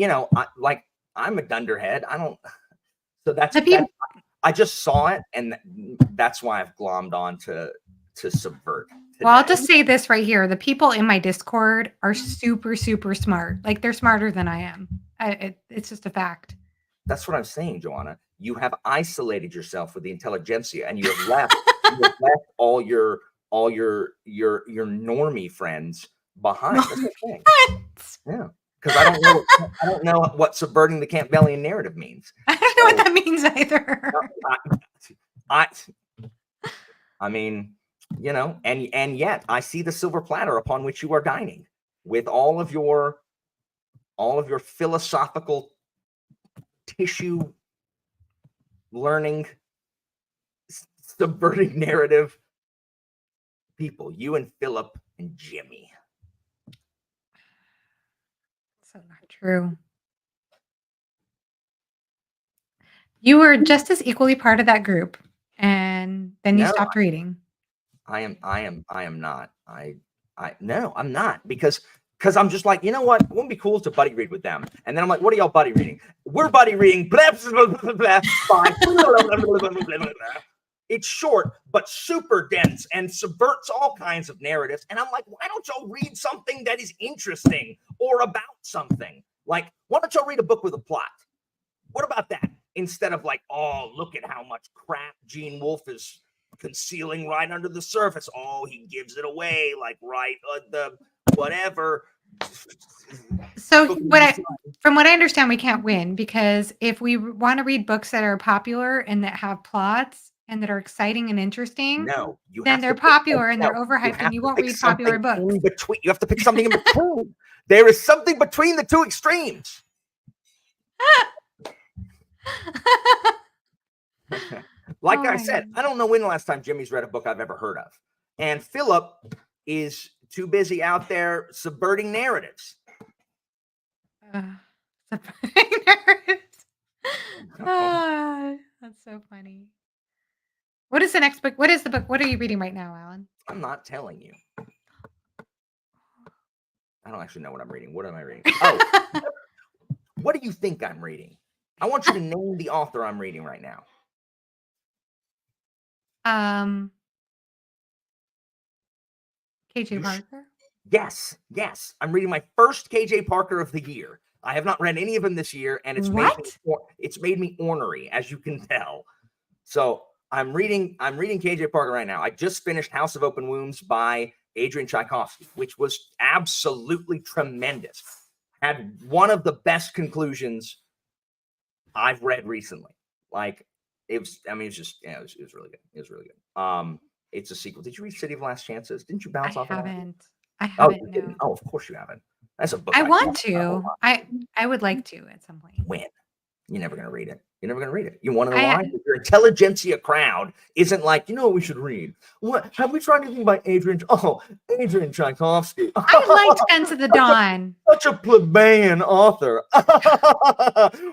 I'm a dunderhead. So that's I just saw it, and that's why I've glommed on to subvert. Today. Well, I'll just say this right here. The people in my Discord are super, super smart. Like, they're smarter than I am. It's just a fact. That's what I'm saying, Joanna. You have isolated yourself with the intelligentsia, and you have left, all your normie friends behind. That's the thing. Yeah. Because I don't know what subverting the Campbellian narrative means. I don't know what that means either. I mean, and yet I see the silver platter upon which you are dining with all of your philosophical tissue learning, subverting narrative people. You and Philip and Jimmy. So not true. You were just as equally part of that group, and then you stopped reading. I am not. No, I'm not, because I'm just like, you know what? It wouldn't be cool to buddy read with them. And then I'm like, what are y'all buddy reading? We're buddy reading. Blah, blah, blah, blah, blah. It's short, but super dense and subverts all kinds of narratives. And I'm like, why don't y'all read something that is interesting or about something? Like, why don't y'all read a book with a plot? What about that? Instead of like, oh, look at how much crap Gene Wolfe is concealing right under the surface. Oh, he gives it away, like right the whatever. So from what I understand, we can't win, because if we want to read books that are popular and that have plots and that are exciting and interesting, then they're popular and they're overhyped, and you won't read popular books. You have to pick something in between. There is something between the 2 extremes. Like Oh I my said, God. I don't know when the last time Jimmy's read a book I've ever heard of. And Philip is too busy out there subverting narratives. Surprising narratives. That's so funny. What is the next book? What is the book? What are you reading right now, Alan? I'm not telling you. I don't actually know what I'm reading. What am I reading? Oh, what do you think I'm reading? I want you to name the author I'm reading right now. KJ Parker. Yes. I'm reading my first KJ Parker of the year. I have not read any of them this year, and it's made me ornery, as you can tell. So I'm reading KJ Parker right now. I just finished House of Open Wombs by Adrian Tchaikovsky, which was absolutely tremendous. Had one of the best conclusions I've read recently. Like it was really good. It was really good. It's a sequel. Did you read City of Last Chances? Didn't you bounce off of that? I haven't. No. Oh, of course you haven't. That's a book I want to. I would like to at some point. When? You're never going to read it. You're never going to read it. You want to know why? Your intelligentsia crowd isn't like, you know what we should read? What? Have we tried anything by Adrian? Oh, Adrian Tchaikovsky. I liked Fence of the Dawn. Such a plebeian author.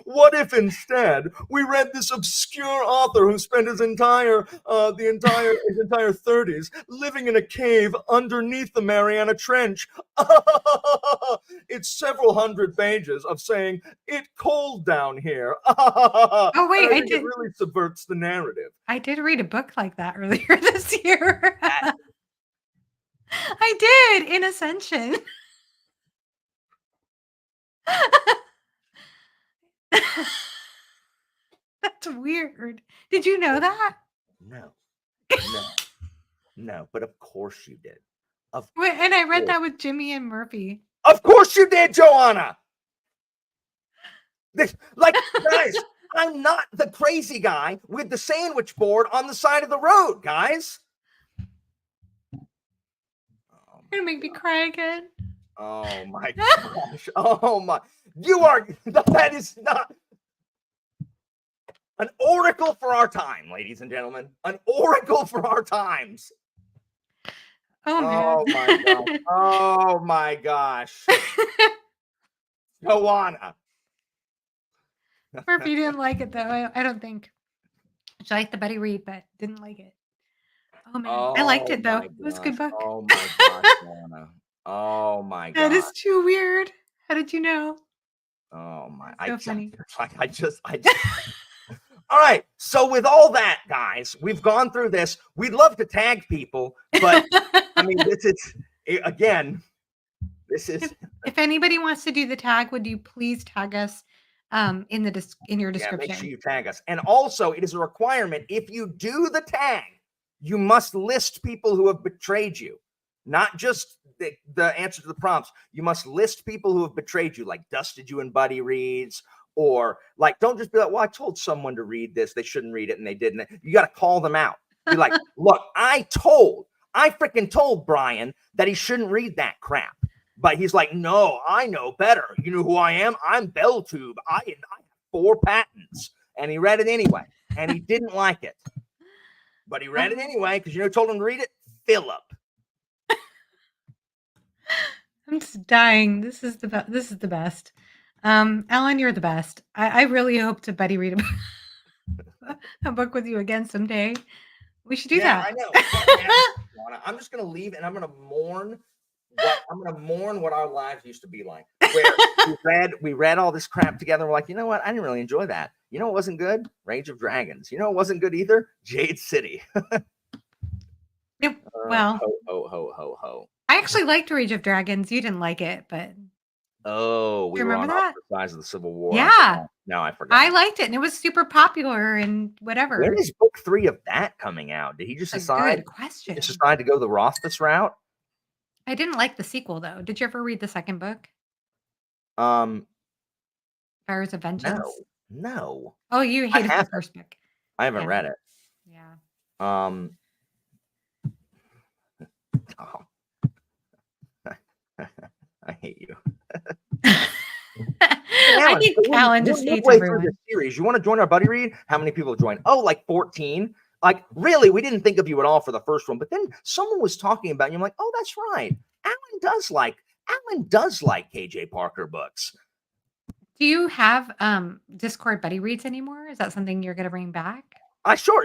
What if instead we read this obscure author who spent his entire 30s living in a cave underneath the Mariana Trench? It's several hundred pages of saying it cold down here. Oh wait, I did. It really subverts the narrative. I did read a book like that earlier this year. I did, in Ascension. That's weird. Did you know that? No, but of course you did. And I read that with Jimmy and Murphy. Of course you did, Joanna. Guys, I'm not the crazy guy with the sandwich board on the side of the road, guys. You're gonna make me cry again. Oh my gosh. Oh my. That is not an oracle for our time, ladies and gentlemen. An oracle for our times. Oh man. Oh my gosh. Joanna. Murphy didn't like it though. I don't think. She liked the Betty Read, but didn't like it. Oh man. I liked it though. It was a good book. Oh my gosh, Joanna. Oh my god. That is too weird. How did you know? Oh my. So funny. I just All right. So with all that, guys, we've gone through this. We'd love to tag people, but I mean, this is if anybody wants to do the tag, would you please tag us in your description? Yeah, make sure you tag us. And also, it is a requirement. If you do the tag, you must list people who have betrayed you, not just the answer to the prompts. You must list people who have betrayed you, like dusted you in buddy reads, or like, don't just be like, well, I told someone to read this. They shouldn't read it, and they didn't. You got to call them out. Be like, look, I freaking told Brian that he shouldn't read that crap. But he's like, no, I know better. You know who I am? I'm BookTube. I have 4 patents. And he read it anyway. And he didn't like it. But he read it anyway because, told him to read it? Philip. I'm just dying. This is the best. Alan, you're the best. I really hope to Betty read a book with you again someday. We should do that. I know. I'm just going to leave and I'm going to mourn. What our lives used to be like. Where we read all this crap together. We're like, you know what? I didn't really enjoy that. You know what wasn't good? Rage of Dragons. You know what wasn't good either? Jade City. Yep. Well, ho. I actually liked Rage of Dragons. You didn't like it, but we were on opposite sides of the Civil War. Yeah. No, I forgot. I liked it, and it was super popular and whatever. When is book 3 of that coming out? Did he just decide? Good question. Just decide to go the Rothfuss route? I didn't like the sequel though. Did you ever read the second book? Fires of Vengeance? No. Oh, you hated the first book. I haven't read it. Yeah. I hate you. I Alan, think so Alan we're just hates midway through this everyone. series. You want to join our buddy read? How many people have joined? Oh, like 14. Like, really, we didn't think of you at all for the first one. But then someone was talking about you. I'm like, oh, that's right. Alan does like KJ Parker books. Do you have Discord buddy reads anymore? Is that something you're gonna bring back? Sure.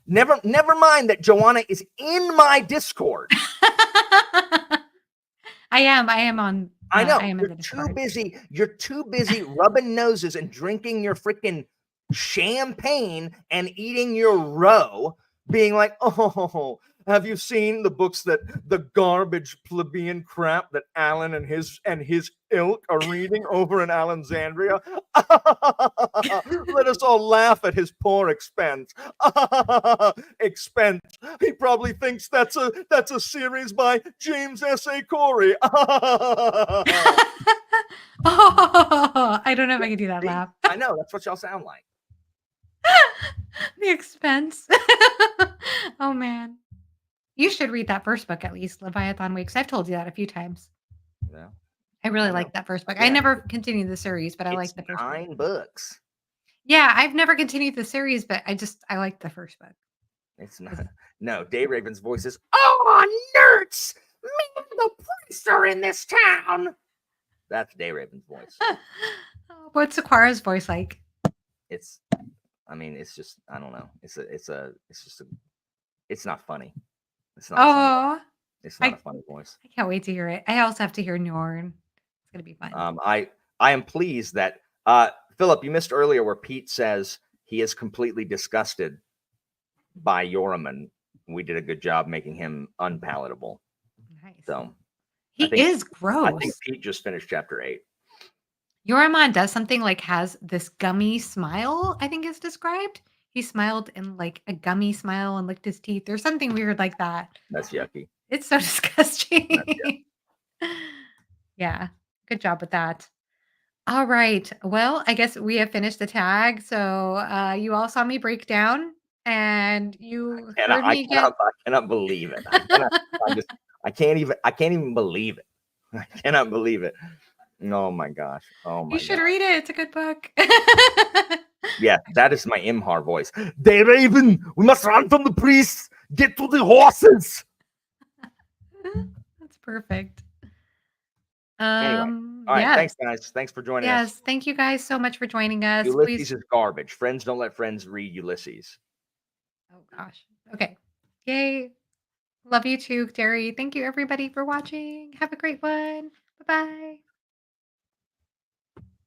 Never mind that Joanna is in my Discord. I am on I know I am in you're the too Discord. busy. You're too busy rubbing noses and drinking your freaking champagne and eating your roe, being like, oh, have you seen the books that the garbage plebeian crap that Alan and his ilk are reading over in Allenxandria? Let us all laugh at his poor expense. Expense. He probably thinks that's a series by James S.A. Corey. Oh, I don't know if I can do that laugh. I know that's what y'all sound like. The expense. Oh man. You should read that first book at least, Leviathan Weeks. I've told you that a few times. Yeah, I really I know. like that first book. I Yeah, never continued the series, but I it's like the first book. 9 books. Yeah, I've never continued the series, but I like the first book. It's not. No, Day Raven's voice is, oh, nerds! Me and the priests are in this town. That's Day Raven's voice. What's Sakura's voice like? It's, I mean, it's just, I don't know. It's not funny. It's not funny. Oh, It's not a funny voice. I can't wait to hear it. I also have to hear Norn. It's gonna be fun. I am pleased that Philip, you missed earlier where Pete says he is completely disgusted by Yoraman. We did a good job making him unpalatable. Nice. So he is gross. I think Pete just finished chapter 8. Yoraman does something like has this gummy smile, I think is described. He smiled in like a gummy smile and licked his teeth or something weird like that. That's yucky. It's so disgusting. Yeah. Good job with that. All right. Well, I guess we have finished the tag. So you all saw me break down and you heard me I cannot believe it. I can't even believe it. I cannot believe it. Oh my gosh. Oh my You should gosh. read it. It's a good book. Yeah, that is my Imhar voice. Day Raven, we must run from the priests. Get to the horses. That's perfect. Anyway, all right. Yes. Thanks, guys. Thanks for joining us. Yes. Thank you guys so much for joining us. Ulysses Please. is garbage. Friends don't let friends read Ulysses. Oh gosh. Okay. Yay. Love you too, Jerry. Thank you everybody for watching. Have a great one. Bye-bye.